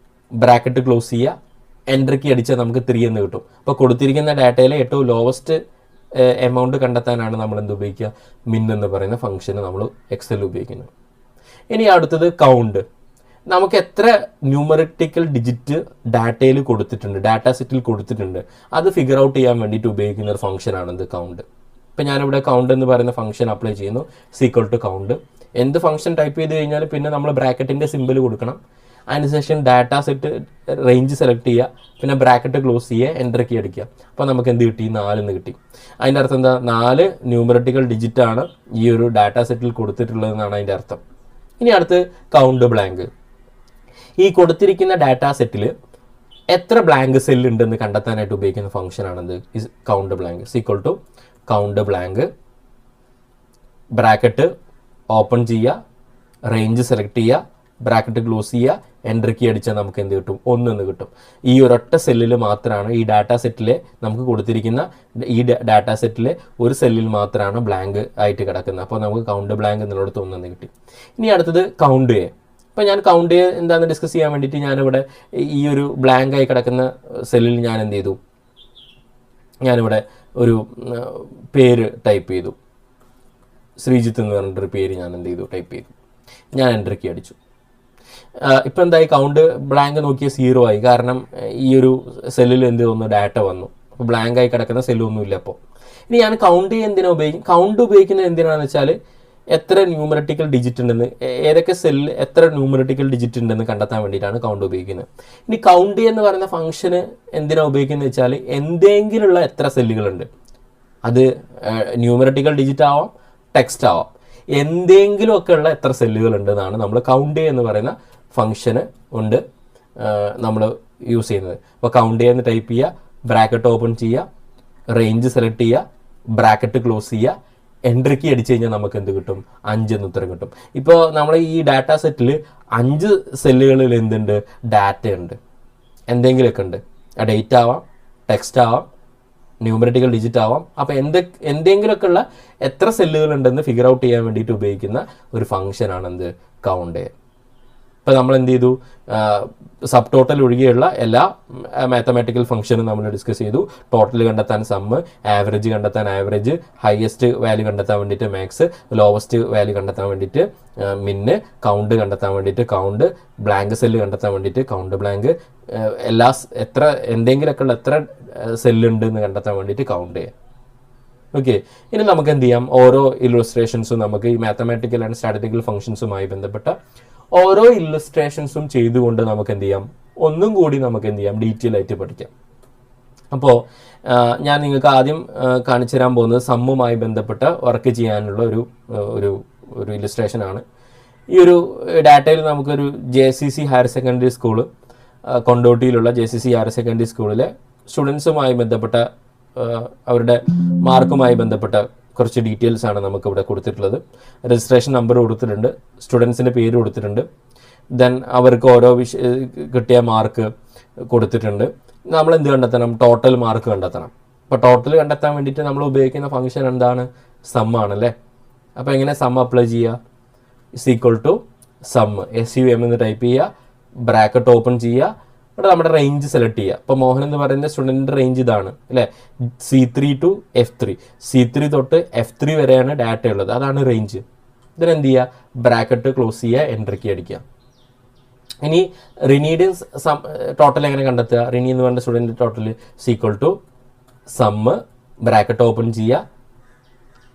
ബ്രാക്കറ്റ് ക്ലോസ് ചെയ്യുക, എൻ്റർ കീ അടിച്ചാൽ നമുക്ക് 3 എന്ന് കിട്ടും. അപ്പോൾ കൊടുത്തിരിക്കുന്ന ഡാറ്റയിലെ ഏറ്റവും ലോവസ്റ്റ് എമൗണ്ട് കണ്ടെത്താനാണ് നമ്മൾ എന്ത് ഉപയോഗിക്കുക, മിൻ എന്ന് പറയുന്ന ഫംഗ്ഷന് നമ്മൾ എക്സൽ ഉപയോഗിക്കുന്നത്. ഇനി അടുത്തത് കൗണ്ട്. നമുക്ക് എത്ര ന്യൂമറിറ്റിക്കൽ ഡിജിറ്റ് ഡാറ്റയിൽ കൊടുത്തിട്ടുണ്ട്, ഡാറ്റ സെറ്റിൽ കൊടുത്തിട്ടുണ്ട്, അത് ഫിഗർ ഔട്ട് ചെയ്യാൻ വേണ്ടിയിട്ട് ഉപയോഗിക്കുന്ന ഒരു ഫംഗ്ഷനാണെന്ത്, കൗണ്ട്. ഇപ്പം ഞാനിവിടെ കൗണ്ട് എന്ന് പറയുന്ന ഫംഗ്ഷൻ അപ്ലൈ ചെയ്യുന്നു, ഈക്വൽ ടു കൗണ്ട്. എന്ത് ഫംഗ്ഷൻ ടൈപ്പ് ചെയ്ത് കഴിഞ്ഞാൽ പിന്നെ നമ്മൾ ബ്രാക്കറ്റിൻ്റെ സിമ്പിൾ കൊടുക്കണം. അതിനുശേഷം ഡാറ്റ സെറ്റ് റേഞ്ച് സെലക്ട് ചെയ്യുക, പിന്നെ ബ്രാക്കറ്റ് ക്ലോസ് ചെയ്യുക, എൻ്റർ കീ അടിക്കുക. അപ്പോൾ നമുക്ക് എന്ത് കിട്ടി, 4 എന്ന് കിട്ടി. അതിൻ്റെ അർത്ഥം എന്താ, 4 ന്യൂമറിറ്റിക്കൽ ഡിജിറ്റാണ് ഈ ഒരു ഡാറ്റ സെറ്റിൽ കൊടുത്തിട്ടുള്ളതെന്നാണ് അതിൻ്റെ അർത്ഥം. ഇനി അടുത്ത് കൗണ്ട് ബ്ലാങ്ക്. ഈ കൊടുത്തിരിക്കുന്ന ഡാറ്റ സെറ്റിൽ എത്ര ബ്ലാങ്ക് സെല്ല് ഉണ്ടെന്ന് കണ്ടെത്താനായിട്ട് ഉപയോഗിക്കുന്ന ഫംഗ്ഷനാണെന്ത്, count blank. Equal to count blank, bracket open ചെയ്യുക, റേഞ്ച് സെലക്ട് ചെയ്യുക, ബ്രാക്കറ്റ് ക്ലോസ് ചെയ്യുക, എൻ്റർ കീ അടിച്ചാൽ നമുക്ക് എന്ത് കിട്ടും, 1 എന്ന് കിട്ടും. ഈ ഒരൊറ്റ സെല്ലിൽ മാത്രമാണ്, ഈ ഡാറ്റ സെറ്റിലെ നമുക്ക് കൊടുത്തിരിക്കുന്ന ഈ ഡാറ്റ സെറ്റിലെ ഒരു സെല്ലിൽ മാത്രമാണ് ബ്ലാങ്ക് ആയിട്ട് കിടക്കുന്നത്. അപ്പോൾ നമുക്ക് കൗണ്ട് ബ്ലാങ്ക് എന്നുള്ളത് 1 എന്ന് കിട്ടി. ഇനി അടുത്തത് കൗണ്ട് എ. അപ്പോൾ ഞാൻ കൗണ്ട് എ എന്താണെന്ന് ഡിസ്കസ് ചെയ്യാൻ വേണ്ടിയിട്ട് ഞാനിവിടെ ഈ ഒരു ബ്ലാങ്ക് ആയി കിടക്കുന്ന സെല്ലിൽ ഞാൻ എന്ത് ചെയ്തു, ഞാനിവിടെ ഒരു പേര് ടൈപ്പ് ചെയ്തു, ശ്രീജിത്ത് എന്ന് പറഞ്ഞിട്ടൊരു പേര് ഞാൻ എന്ത് ചെയ്തു, ടൈപ്പ് ചെയ്തു. ഞാൻ എൻ്റർ കീ അടിച്ചു. ഇപ്പം എന്തായി, കൗണ്ട് ബ്ലാങ്ക് നോക്കിയ 0 ആയി. കാരണം ഈ ഒരു സെല്ലിൽ എന്ത് തോന്നുന്നു, ഡാറ്റ വന്നു. അപ്പോൾ ബ്ലാങ്ക് ആയി കിടക്കുന്ന സെല്ലൊന്നുമില്ല. അപ്പോൾ ഇനി ഞാൻ കൗണ്ട് എന്തിനാണ് ഉപയോഗിക്കും, കൗണ്ട് ഉപയോഗിക്കുന്നത് എന്തിനാണെന്ന് വെച്ചാൽ എത്ര ന്യൂമറിറ്റിക്കൽ ഡിജിറ്റ് ഉണ്ടെന്ന്, ഏതൊക്കെ സെല്ലിൽ എത്ര ന്യൂമറിറ്റിക്കൽ ഡിജിറ്റ് ഉണ്ടെന്ന് കണ്ടെത്താൻ വേണ്ടിയിട്ടാണ് കൗണ്ട് ഉപയോഗിക്കുന്നത്. ഇനി കൗണ്ട് എന്ന് പറയുന്ന ഫംഗ്ഷന് എന്തിനാണ് ഉപയോഗിക്കുന്നത് വെച്ചാൽ എന്തെങ്കിലുള്ള എത്ര സെല്ലുകളുണ്ട്, അത് ന്യൂമറിറ്റിക്കൽ ഡിജിറ്റ് ആവാം, ടെക്സ്റ്റ് ആവാം, എന്തെങ്കിലുമൊക്കെ ഉള്ള എത്ര സെല്ലുകൾ ഉണ്ടെന്നാണ് നമ്മൾ കൗണ്ട് എന്ന് പറയുന്ന ഫംഗ്ഷന് കൊണ്ട് നമ്മൾ യൂസ് ചെയ്യുന്നത്. അപ്പോൾ കൗണ്ട് എന്ന് ടൈപ്പ് ചെയ്യുക, ബ്രാക്കറ്റ് ഓപ്പൺ ചെയ്യുക, റേഞ്ച് സെലക്ട് ചെയ്യുക, ബ്രാക്കറ്റ് ക്ലോസ് ചെയ്യുക, എൻ്റർ കീ അടിച്ചു കഴിഞ്ഞാൽ നമുക്ക് എന്ത് കിട്ടും, 5 എന്ന് ഉത്തരം കിട്ടും. ഇപ്പോൾ നമ്മൾ ഈ ഡാറ്റ സെറ്റിൽ 5 സെല്ലുകളിൽ എന്തുണ്ട്, ഡാറ്റ ഉണ്ട്, എന്തെങ്കിലുമൊക്കെ ഉണ്ട്. ഡേറ്റ് ആവാം, ടെക്സ്റ്റ് ആവാം, ന്യൂമറിറ്റിക്കൽ ഡിജിറ്റ് ആവാം. അപ്പോൾ എന്തെങ്കിലുമൊക്കെ ഉള്ള എത്ര സെല്ലുകൾ ഉണ്ടെന്ന് ഫിഗർ ഔട്ട് ചെയ്യാൻ വേണ്ടിയിട്ട് ഉപയോഗിക്കുന്ന ഒരു ഫംഗ്ഷനാണ് എന്ത്, കൗണ്ട്. ഇപ്പോൾ നമ്മൾ എന്ത് ചെയ്തു, സബ് ടോട്ടൽ ഒഴികെയുള്ള എല്ലാ മാത്തമാറ്റിക്കൽ ഫംഗ്ഷനും നമ്മൾ ഡിസ്കസ് ചെയ്തു. ടോട്ടൽ കണ്ടെത്താൻ സമ്മ്, ആവറേജ് കണ്ടെത്താൻ ആവറേജ്, ഹയസ്റ്റ് വാല്യൂ കണ്ടെത്താൻ വേണ്ടിയിട്ട് മാക്സ്, ലോവസ്റ്റ് വാല്യൂ കണ്ടെത്താൻ വേണ്ടിയിട്ട് മിന്ന്, കൗണ്ട് കണ്ടെത്താൻ വേണ്ടിയിട്ട് കൗണ്ട്, ബ്ലാങ്ക് സെല്ല് കണ്ടെത്താൻ വേണ്ടിയിട്ട് കൗണ്ട് ബ്ലാങ്ക്, എല്ലാ എത്ര എന്തെങ്കിലുമൊക്കെ ഉള്ള എത്ര സെല്ലുണ്ട് എന്ന് കണ്ടെത്താൻ വേണ്ടിയിട്ട് കൗണ്ട് ചെയ്യാം. ഓക്കെ. ഇനി നമുക്ക് എന്ത് ചെയ്യാം, ഓരോ ഇല്ലുസ്ട്രേഷൻസും നമുക്ക് ഈ മാത്തമാറ്റിക്കൽ ആൻഡ് സ്റ്റാറ്റിസ്റ്റിക്കൽ ഫംഗ്ഷൻസുമായി ബന്ധപ്പെട്ട ഓരോ ഇല്ലുസ്ട്രേഷൻസും ചെയ്തുകൊണ്ട് നമുക്ക് എന്ത് ചെയ്യാം, ഒന്നും കൂടി നമുക്ക് എന്ത് ചെയ്യാം, ഡീറ്റെയിൽ ആയിട്ട് പഠിക്കാം. അപ്പോൾ ഞാൻ നിങ്ങൾക്ക് ആദ്യം കാണിച്ചു തരാൻ പോകുന്നത് സമ്മുമായി ബന്ധപ്പെട്ട വർക്ക് ചെയ്യാനുള്ള ഒരു ഇല്ലുസ്ട്രേഷനാണ്. ഈ ഒരു ഡാറ്റയിൽ നമുക്കൊരു JCC ഹയർ സെക്കൻഡറി സ്കൂള്, കൊണ്ടോട്ടിയിലുള്ള JCC ഹയർ സെക്കൻഡറി സ്കൂളിലെ സ്റ്റുഡൻസുമായി ബന്ധപ്പെട്ട അവരുടെ മാർക്കുമായി ബന്ധപ്പെട്ട കുറച്ച് ഡീറ്റെയിൽസ് ആണ് നമുക്കിവിടെ കൊടുത്തിട്ടുള്ളത്. രജിസ്ട്രേഷൻ നമ്പർ കൊടുത്തിട്ടുണ്ട്, സ്റ്റുഡൻസിൻ്റെ പേര് കൊടുത്തിട്ടുണ്ട്, ദെൻ അവർക്ക് ഓരോ കിട്ടിയ മാർക്ക് കൊടുത്തിട്ടുണ്ട്. നമ്മൾ എന്ത് കണ്ടെത്തണം? ടോട്ടൽ മാർക്ക് കണ്ടെത്തണം. അപ്പോൾ ടോട്ടൽ കണ്ടെത്താൻ വേണ്ടിയിട്ട് നമ്മൾ ഉപയോഗിക്കുന്ന ഫംഗ്ഷൻ എന്താണ്? സം ആണല്ലേ. അപ്പോൾ എങ്ങനെ സം അപ്ലൈ ചെയ്യുക? Is equal to sum, SUM എന്ന് ടൈപ്പ് ചെയ്യുക, ബ്രാക്കറ്റ് ഓപ്പൺ ചെയ്യുക, ഇവിടെ നമ്മുടെ റേഞ്ച് സെലക്ട് ചെയ്യുക. അപ്പോൾ മോഹൻ എന്ന് പറയുന്ന സ്റ്റുഡൻറ്റിൻ്റെ റേഞ്ച് ഇതാണ് അല്ലേ, C3 to F3, C3 തൊട്ട് F3 വരെയാണ് ഡാറ്റ ഉള്ളത്, അതാണ് റേഞ്ച്. ഇതിനെന്ത് ചെയ്യുക? ബ്രാക്കറ്റ് ക്ലോസ് ചെയ്യുക, എൻ്റർ കീ അടിക്കുക. ഇനി റിനീയുടെ ടോട്ടൽ എങ്ങനെ കണ്ടെത്തുക? റിനി എന്ന് പറയുന്ന student total equal to sum, bracket open ചെയ്യുക,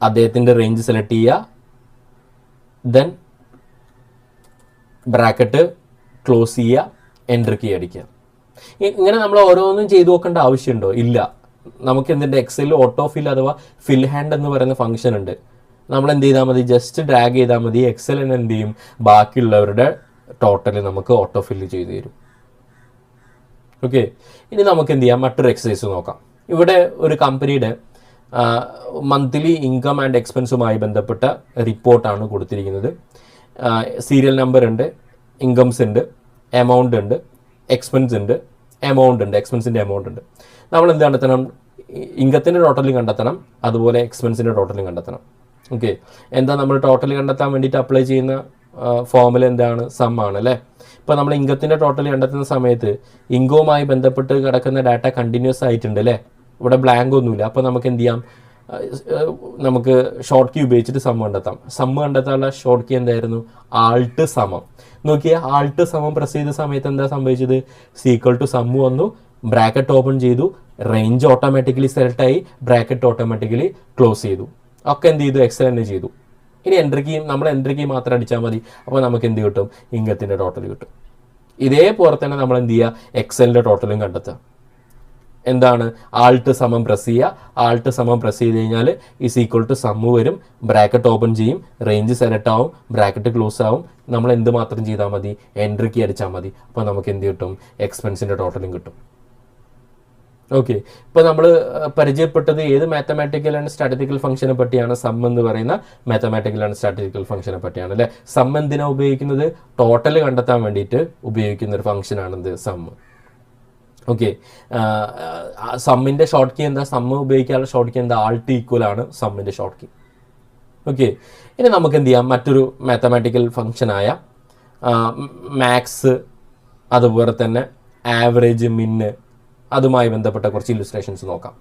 അദ്ദേഹത്തിൻ്റെ റേഞ്ച് സെലക്ട് ചെയ്യുക, ദെൻ ബ്രാക്കറ്റ് ക്ലോസ് ചെയ്യുക, എൻ്റർ കീ അടിക്കുക. ഇങ്ങനെ നമ്മൾ ഓരോന്നും ചെയ്തു നോക്കേണ്ട ആവശ്യമുണ്ടോ? ഇല്ല. നമുക്ക് എന്തിൻ്റെ എക്സലിൽ ഓട്ടോ ഫിൽ അഥവാ ഫിൽ ഹാൻഡ് എന്ന് പറയുന്ന ഫംഗ്ഷൻ ഉണ്ട്. നമ്മൾ എന്ത് ചെയ്താൽ മതി? ജസ്റ്റ് ഡ്രാഗ് ചെയ്താൽ മതി, എക്സൽ എന്ത് ചെയ്യും? ബാക്കിയുള്ളവരുടെ ടോട്ടൽ നമുക്ക് ഓട്ടോ ഫില്ല് ചെയ്ത് തരും. ഓക്കെ, ഇനി നമുക്ക് എന്ത് ചെയ്യാം? മറ്റൊരു എക്സസൈസ് നോക്കാം. ഇവിടെ ഒരു കമ്പനിയുടെ മന്ത്ലി ഇൻകം ആൻഡ് എക്സ്പെൻസുമായി ബന്ധപ്പെട്ട റിപ്പോർട്ടാണ് കൊടുത്തിരിക്കുന്നത്. സീരിയൽ നമ്പർ ഉണ്ട്, ഇൻകംസ് ഉണ്ട്, എമൗണ്ട് ഉണ്ട്, എക്സ്പെൻസ് ഉണ്ട്, എമൗണ്ട് ഉണ്ട്, എക്സ്പെൻസിൻ്റെ എമൗണ്ട് ഉണ്ട്. നമ്മൾ എന്ത് കണ്ടെത്തണം? ഇൻകത്തിൻ്റെ ടോട്ടലും കണ്ടെത്തണം, അതുപോലെ എക്സ്പെൻസിൻ്റെ ടോട്ടലും കണ്ടെത്തണം. ഓക്കെ, എന്താ നമ്മൾ ടോട്ടൽ കണ്ടെത്താൻ വേണ്ടിയിട്ട് അപ്ലൈ ചെയ്യുന്ന ഫോമുല എന്താണ്? സം ആണ് അല്ലേ. ഇപ്പോൾ നമ്മൾ ഇൻകത്തിൻ്റെ ടോട്ടൽ കണ്ടെത്തുന്ന സമയത്ത് ഇൻകവുമായി ബന്ധപ്പെട്ട് കിടക്കുന്ന ഡാറ്റ കണ്ടിന്യൂസ് ആയിട്ടുണ്ട് അല്ലേ, ഇവിടെ ബ്ലാങ്ക് ഒന്നുമില്ല. അപ്പോൾ നമുക്ക് എന്ത് ചെയ്യാം? നമുക്ക് ഷോർട്ട് കീ ഉപയോഗിച്ചിട്ട് സം കണ്ടെത്താം. സം കണ്ടെത്താനുള്ള ഷോർട്ട് കീ എന്തായിരുന്നു? ആൾട്ട് സമം. നോക്കിയാൽ ആൾട്ട് സമം പ്രസ് ചെയ്ത സമയത്ത് എന്താ സംഭവിച്ചത്? സീക്വൽ ടു സം വന്നു, ബ്രാക്കറ്റ് ഓപ്പൺ ചെയ്തു, റേഞ്ച് ഓട്ടോമാറ്റിക്കലി സെലക്ട് ആയി, ബ്രാക്കറ്റ് ഓട്ടോമാറ്റിക്കലി ക്ലോസ് ചെയ്തു. ഒക്കെ എന്ത് ചെയ്തു? എക്സൽ തന്നെ ചെയ്തു. ഇനി എൻ്റർ കീ, നമ്മൾ എൻ്റർ കീ മാത്രം അടിച്ചാൽ മതി. അപ്പോൾ നമുക്ക് എന്ത് കിട്ടും? ഇൻകത്തിൻ്റെ ടോട്ടൽ കിട്ടും. ഇതേപോലെ തന്നെ നമ്മൾ എന്ത് ചെയ്യുക? എക്സലിൻ്റെ ടോട്ടലും കണ്ടെത്തുക. എന്താണ്? ആൾട്ട് സമം പ്രസ് ചെയ്യുക, ആൾട്ട് സമം പ്രസ് ചെയ്ത് കഴിഞ്ഞാൽ ഈസ് ഈക്വൽ ടു സമ്മ് വരും, ബ്രാക്കറ്റ് ഓപ്പൺ ചെയ്യും, റേഞ്ച് സെലക്ട് ആവും, ബ്രാക്കറ്റ് ക്ലോസ് ആവും. നമ്മൾ എന്ത് മാത്രം ചെയ്താൽ മതി? എൻ്റർ കീ അടിച്ചാൽ മതി. അപ്പോൾ നമുക്ക് എന്ത് കിട്ടും? എക്സ്പെൻസിൻ്റെ ടോട്ടലും കിട്ടും. ഓക്കെ, ഇപ്പോൾ നമ്മൾ പരിചയപ്പെട്ടത് ഏത് മാത്തമാറ്റിക്കൽ ആൻഡ് സ്റ്റാറ്റിസ്റ്റിക്കൽ ഫംഗ്ഷനെ പറ്റിയാണ്? സം എന്ന് പറയുന്ന മാത്തമാറ്റിക്കൽ ആൻഡ് സ്റ്റാറ്റിസ്റ്റിക്കൽ ഫംഗ്ഷനെ പറ്റിയാണ് അല്ലേ. സം എന്തിനാണ് ഉപയോഗിക്കുന്നത്? ടോട്ടൽ കണ്ടെത്താൻ വേണ്ടിയിട്ട് ഉപയോഗിക്കുന്ന ഒരു ഫംഗ്ഷനാണെന്ത്? സം. ഓക്കെ, സമ്മിൻ്റെ ഷോർട്ട് കീ എന്താ? സമ്മ് ഉപയോഗിക്കാനുള്ള ഷോർട്ട് കീ എന്താ? ആൾട്ട് ഈക്വൽ ആണ് സമ്മിൻ്റെ ഷോർട്ട് കീ. ഓക്കെ, ഇനി നമുക്ക് എന്ത് ചെയ്യാം? മറ്റൊരു മാത്തമാറ്റിക്കൽ ഫംഗ്ഷനായ മാക്സ്, അതുപോലെ തന്നെ ആവറേജ്, മിന്ന്, അതുമായി ബന്ധപ്പെട്ട കുറച്ച് ഇല്ലുസ്ട്രേഷൻസ് നോക്കാം.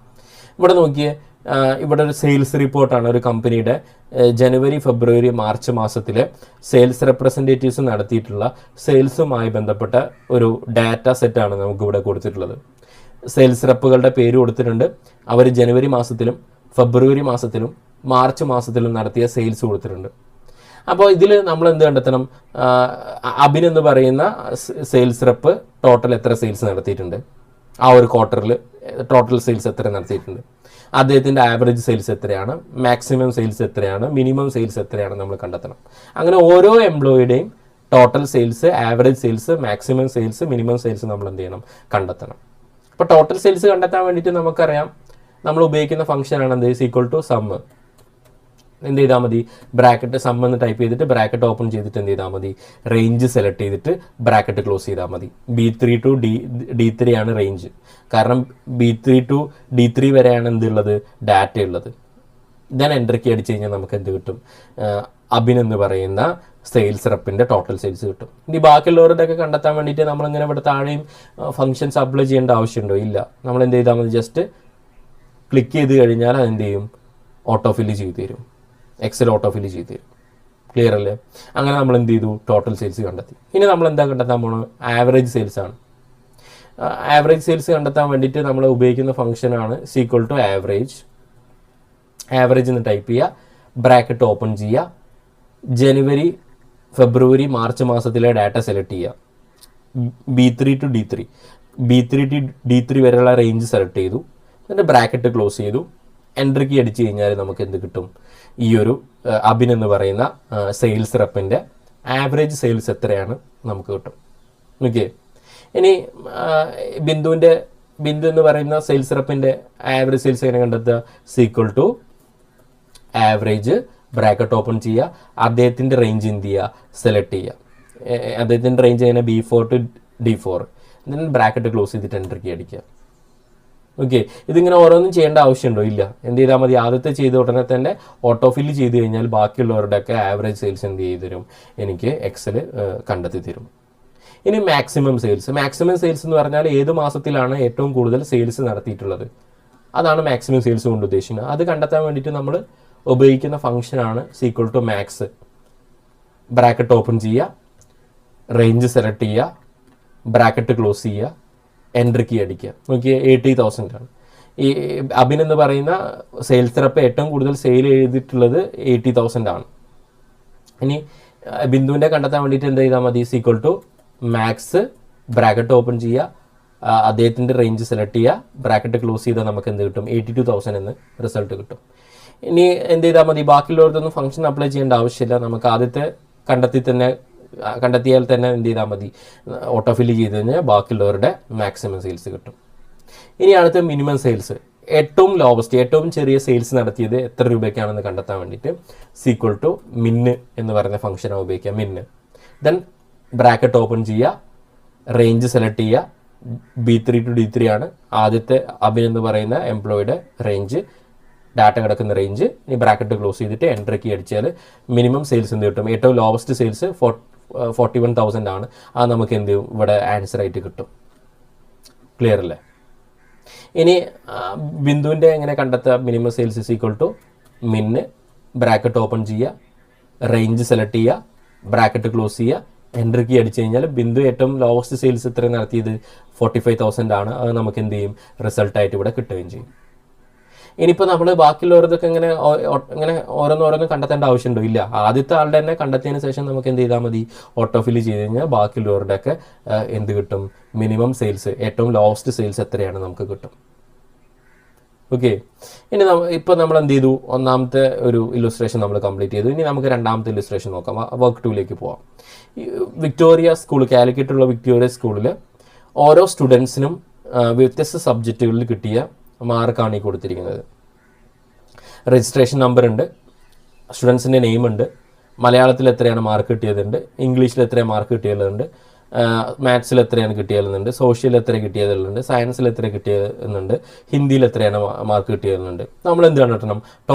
ഇവിടെ നോക്കിയേ, ഇവിടെ ഒരു സെയിൽസ് റിപ്പോർട്ടാണ് ഒരു കമ്പനിയുടെ ജനുവരി, ഫെബ്രുവരി, മാർച്ച് മാസത്തിലെ സെയിൽസ് റെപ്രസെൻറ്റേറ്റീവ്സ് നടത്തിയിട്ടുള്ള സെയിൽസുമായി ബന്ധപ്പെട്ട ഒരു ഡാറ്റ സെറ്റാണ് നമുക്കിവിടെ കൊടുത്തിട്ടുള്ളത്. സെയിൽസ് റെപ്പുകളുടെ പേര് കൊടുത്തിട്ടുണ്ട്. അവർ ജനുവരി മാസത്തിലും ഫെബ്രുവരി മാസത്തിലും മാർച്ച് മാസത്തിലും നടത്തിയ സെയിൽസ് കൊടുത്തിട്ടുണ്ട്. അപ്പോൾ ഇതിൽ നമ്മൾ എന്ത് കണ്ടെത്തണം? അബിൻ എന്ന് പറയുന്ന സെയിൽസ് റെപ്പ് ടോട്ടൽ എത്ര സെയിൽസ് നടത്തിയിട്ടുണ്ട്, ആ ഒരു ക്വാർട്ടറിൽ ടോട്ടൽ സെയിൽസ് എത്ര നടത്തിയിട്ടുണ്ട്, അദ്ദേഹത്തിൻ്റെ ആവറേജ് സെയിൽസ് എത്രയാണ്, മാക്സിമം സെയിൽസ് എത്രയാണ്, മിനിമം സെയിൽസ് എത്രയാണ് നമ്മൾ കണ്ടെത്തണം. അങ്ങനെ ഓരോ എംപ്ലോയിയുടെയും total sales, average sales, maximum sales, minimum sales നമ്മൾ എന്ത് ചെയ്യണം? കണ്ടെത്തണം. അപ്പോൾ ടോട്ടൽ സെയിൽസ് കണ്ടെത്താൻ വേണ്ടിയിട്ട് നമുക്കറിയാം നമ്മൾ ഉപയോഗിക്കുന്ന ഫംഗ്ഷനാണ് എന്ത്? Equal to sum. എന്ത് ചെയ്താൽ മതി? ബ്രാക്കറ്റ് സം എന്ന് ടൈപ്പ് ചെയ്തിട്ട് ബ്രാക്കറ്റ് ഓപ്പൺ ചെയ്തിട്ട് എന്ത് ചെയ്താൽ മതി? റേഞ്ച് സെലക്ട് ചെയ്തിട്ട് ബ്രാക്കറ്റ് ക്ലോസ് ചെയ്താൽ മതി. B3 to D3 ആണ് റേഞ്ച്. കാരണം B3 to D3 വരെയാണ് എന്തുള്ളത്? ഡാറ്റ ഉള്ളത്. ദെൻ എൻ്റർ കീ അടിച്ച് കഴിഞ്ഞാൽ നമുക്ക് എന്ത് കിട്ടും? അബിൻ എന്ന് പറയുന്ന സെയിൽസ് റെപ്പിൻ്റെ ടോട്ടൽ സെയിൽസ് കിട്ടും. ഇനി ബാക്കിയുള്ളവരുടെയൊക്കെ കണ്ടെത്താൻ വേണ്ടിയിട്ട് നമ്മളിങ്ങനെ ഇവിടെ താഴെയും ഫംഗ്ഷൻസ് അപ്ലൈ ചെയ്യേണ്ട ആവശ്യമുണ്ടോ? ഇല്ല. നമ്മൾ എന്ത് ചെയ്താൽ മതി? ജസ്റ്റ് ക്ലിക്ക് ചെയ്ത് കഴിഞ്ഞാൽ അതെന്ത് ചെയ്യും? ഓട്ടോ ഫില്ല് ചെയ്ത് തരും. എക്സൽ ഓട്ടോ ഫില്ല് ചെയ്ത് തരും. ക്ലിയർ അല്ലേ? അങ്ങനെ നമ്മൾ എന്ത് ചെയ്തു? ടോട്ടൽ സെയിൽസ് കണ്ടെത്തി. ഇനി നമ്മൾ എന്താ കണ്ടെത്താൻ പോകുന്നത്? ആവറേജ് സെയിൽസ് ആണ്. ആവറേജ് സെയിൽസ് കണ്ടെത്താൻ വേണ്ടിയിട്ട് നമ്മൾ ഉപയോഗിക്കുന്ന ഫംഗ്ഷനാണ് ഈക്വൽ ടു ആവറേജ്. ആവറേജ് എന്ന് ടൈപ്പ് ചെയ്യുക, ബ്രാക്കറ്റ് ഓപ്പൺ ചെയ്യുക, ജനുവരി, ഫെബ്രുവരി, മാർച്ച് മാസത്തിലെ ഡാറ്റ സെലക്ട് ചെയ്യുക. B3 to D3 വരെയുള്ള റേഞ്ച് സെലക്ട് ചെയ്തു, എന്നിട്ട് ബ്രാക്കറ്റ് ക്ലോസ് ചെയ്തു, എൻ്റർ കീ അടിച്ച് കഴിഞ്ഞാൽ നമുക്ക് എന്ത് കിട്ടും? ഈ ഒരു അബിൻ എന്ന് പറയുന്ന സെയിൽസ് റെപ്പിൻ്റെ ആവറേജ് സെയിൽസ് എത്രയാണ് നമുക്ക് കിട്ടും. ഓക്കെ, ഇനി ബിന്ദു എന്ന് പറയുന്ന സെയിൽസ് റെപ്പിൻ്റെ ആവറേജ് സെയിൽസ് എങ്ങനെ കണ്ടെത്തുക? Equal to average, bracket open ചെയ്യുക, അദ്ദേഹത്തിൻ്റെ റേഞ്ച് എന്ത് ചെയ്യുക? സെലക്ട് ചെയ്യുക. അദ്ദേഹത്തിൻ്റെ റേഞ്ച് എങ്ങനെ B4 to D4, then bracket close ചെയ്തിട്ട് എൻ്റർ കീ അടിക്കുക. ഓക്കെ, ഇതിങ്ങനെ ഓരോന്നും ചെയ്യേണ്ട ആവശ്യമുണ്ടോ? ഇല്ല. എന്ത് ചെയ്താൽ മതി, ആദ്യത്തെ ചെയ്ത ഉടനെ തന്നെ ഓട്ടോ ഫില്ല് ചെയ്ത് കഴിഞ്ഞാൽ ബാക്കിയുള്ളവരുടെയൊക്കെ ആവറേജ് സെയിൽസ് എന്ത് ചെയ്ത് തരും, എനിക്ക് എക്സൽ കണ്ടെത്തി തരും. ഇനി മാക്സിമം സെയിൽസ്. മാക്സിമം സെയിൽസ് എന്ന് പറഞ്ഞാൽ ഏത് മാസത്തിലാണ് ഏറ്റവും കൂടുതൽ സെയിൽസ് നടത്തിയിട്ടുള്ളത്, അതാണ് മാക്സിമം സെയിൽസ് കൊണ്ട് ഉദ്ദേശിക്കുന്നത്. അത് കണ്ടെത്താൻ വേണ്ടിയിട്ട് നമ്മൾ ഉപയോഗിക്കുന്ന ഫംഗ്ഷനാണ് is equal to max. Bracket open ചെയ്യുക, റേഞ്ച് സെലക്ട് ചെയ്യുക, ബ്രാക്കറ്റ് ക്ലോസ് ചെയ്യുക, എൻ്റർ കീ അടിക്കുക. നോക്കിയാൽ 80,000 ആണ്. ഈ അബിൻ എന്ന് പറയുന്ന സെയിൽസ് റെപ്പ് ഏറ്റവും കൂടുതൽ സെയിൽ ചെയ്തിട്ടുള്ളത് 80,000 ആണ്. ഇനി ബിന്ദുവിൻ്റെ കണ്ടെത്താൻ വേണ്ടിയിട്ട് എന്ത് ചെയ്താൽ മതി, is equal to max, bracket open ചെയ്യുക, അദ്ദേഹത്തിൻ്റെ റേഞ്ച് സെലക്ട് ചെയ്യുക, ബ്രാക്കറ്റ് ക്ലോസ് ചെയ്താൽ നമുക്ക് എന്ത് കിട്ടും, 82,000 എന്ന് റിസൾട്ട് കിട്ടും. ഇനി എന്ത് ചെയ്താൽ മതി, ബാക്കിയുള്ളവർക്കൊന്നും ഫംഗ്ഷൻ അപ്ലൈ ചെയ്യേണ്ട ആവശ്യമില്ല. നമുക്ക് ആദ്യത്തെ കണ്ടെത്തിയാൽ തന്നെ എന്ത് ചെയ്താൽ മതി, ഓട്ടോ ഫില്ല് ചെയ്ത് കഴിഞ്ഞാൽ ബാക്കിയുള്ളവരുടെ മാക്സിമം സെയിൽസ് കിട്ടും. ഇനി അടുത്ത മിനിമം സെയിൽസ്. ഏറ്റവും ലോവസ്റ്റ്, ഏറ്റവും ചെറിയ സെയിൽസ് നടത്തിയത് എത്ര രൂപയ്ക്കാണെന്ന് കണ്ടെത്താൻ വേണ്ടിയിട്ട് സീക്വൽ ടു മിന്ന് എന്ന് പറയുന്ന ഫംഗ്ഷനാണ് ഉപയോഗിക്കുക. മിന്ന്, ദെൻ ബ്രാക്കറ്റ് ഓപ്പൺ ചെയ്യുക, റേഞ്ച് സെലക്ട് ചെയ്യുക. B3 to D3 ആണ് ആദ്യത്തെ അബിൻ എന്ന് പറയുന്ന എംപ്ലോയിയുടെ റേഞ്ച്, ഡാറ്റ കിടക്കുന്ന റേഞ്ച്. ഇനി ബ്രാക്കറ്റ് ക്ലോസ് ചെയ്തിട്ട് എൻ്റർ കീ അടിച്ചാൽ മിനിമം സെയിൽസ് എന്ത് കിട്ടും, ഏറ്റവും ലോവസ്റ്റ് സെയിൽസ് 41,000 ആണ്. അത് നമുക്ക് എന്ത് ചെയ്യും, ഇവിടെ ആൻസർ ആയിട്ട് കിട്ടും. ക്ലിയർ അല്ലേ? ഇനി ബിന്ദുവിൻ്റെ എങ്ങനെ കണ്ടെത്തുക, minimum sales is equal to min, bracket open ചെയ്യുക, റേഞ്ച് സെലക്ട് ചെയ്യുക, ബ്രാക്കറ്റ് ക്ലോസ് ചെയ്യുക, എൻ്റർ കീ അടിച്ചു കഴിഞ്ഞാൽ ബിന്ദു ഏറ്റവും ലോവസ്റ്റ് സെയിൽസ് എത്ര നടത്തിയത് 45,000 ആണ്. അത് നമുക്ക് എന്ത് ചെയ്യും, റിസൾട്ടായിട്ട് ഇവിടെ കിട്ടുകയും ചെയ്യും. ഇനിയിപ്പോൾ നമ്മൾ ബാക്കിയുള്ളവരതൊക്കെ ഇങ്ങനെ ഓരോന്നോരോന്ന് കണ്ടെത്തേണ്ട ആവശ്യമുണ്ടോ? ഇല്ല. ആദ്യത്തെ ആളുടെ തന്നെ കണ്ടെത്തിയതിന് ശേഷം നമുക്ക് എന്ത് ചെയ്താൽ മതി, ഓട്ടോ ഫില്ല് ചെയ്ത് കഴിഞ്ഞാൽ ബാക്കിയുള്ളവരുടെയൊക്കെ എന്ത് കിട്ടും, മിനിമം സെയിൽസ്, ഏറ്റവും ലോവസ്റ്റ് സെയിൽസ് എത്രയാണ് നമുക്ക് കിട്ടും. ഓക്കെ, ഇനി ഇപ്പോൾ നമ്മൾ എന്ത് ചെയ്തു, ഒന്നാമത്തെ ഒരു ഇല്ലുസ്ട്രേഷൻ നമ്മൾ കംപ്ലീറ്റ് ചെയ്തു. ഇനി നമുക്ക് രണ്ടാമത്തെ ഇല്ലുസ്ട്രേഷൻ നോക്കാം. വർക്ക് 2ലേക്ക് പോവാം. വിക്ടോറിയ സ്കൂൾ, കാലിക്കറ്റുള്ള വിക്ടോറിയ സ്കൂളിൽ ഓരോ സ്റ്റുഡൻസിനും വ്യത്യസ്ത സബ്ജക്റ്റുകളിൽ കിട്ടിയ മാർക്കാണ് ഈ കൊടുത്തിരിക്കുന്നത്. രജിസ്ട്രേഷൻ നമ്പർ ഉണ്ട്, സ്റ്റുഡൻസിൻ്റെ നെയിം ഉണ്ട്, മലയാളത്തിൽ എത്രയാണ് മാർക്ക് കിട്ടിയതുണ്ട്, ഇംഗ്ലീഷിൽ എത്രയാണ് മാർക്ക് കിട്ടിയതുണ്ട്, മാത്സിൽ എത്രയാണ് കിട്ടിയതെന്നുണ്ട്, സോഷ്യൽ എത്ര കിട്ടിയതെന്നുണ്ട്, സയൻസിൽ എത്ര കിട്ടിയതെന്നുണ്ട്, ഹിന്ദിയിൽ എത്രയാണ് മാർക്ക് കിട്ടിയതെന്നുണ്ട്. നമ്മൾ എന്ത് കണ്ടെത്തണം,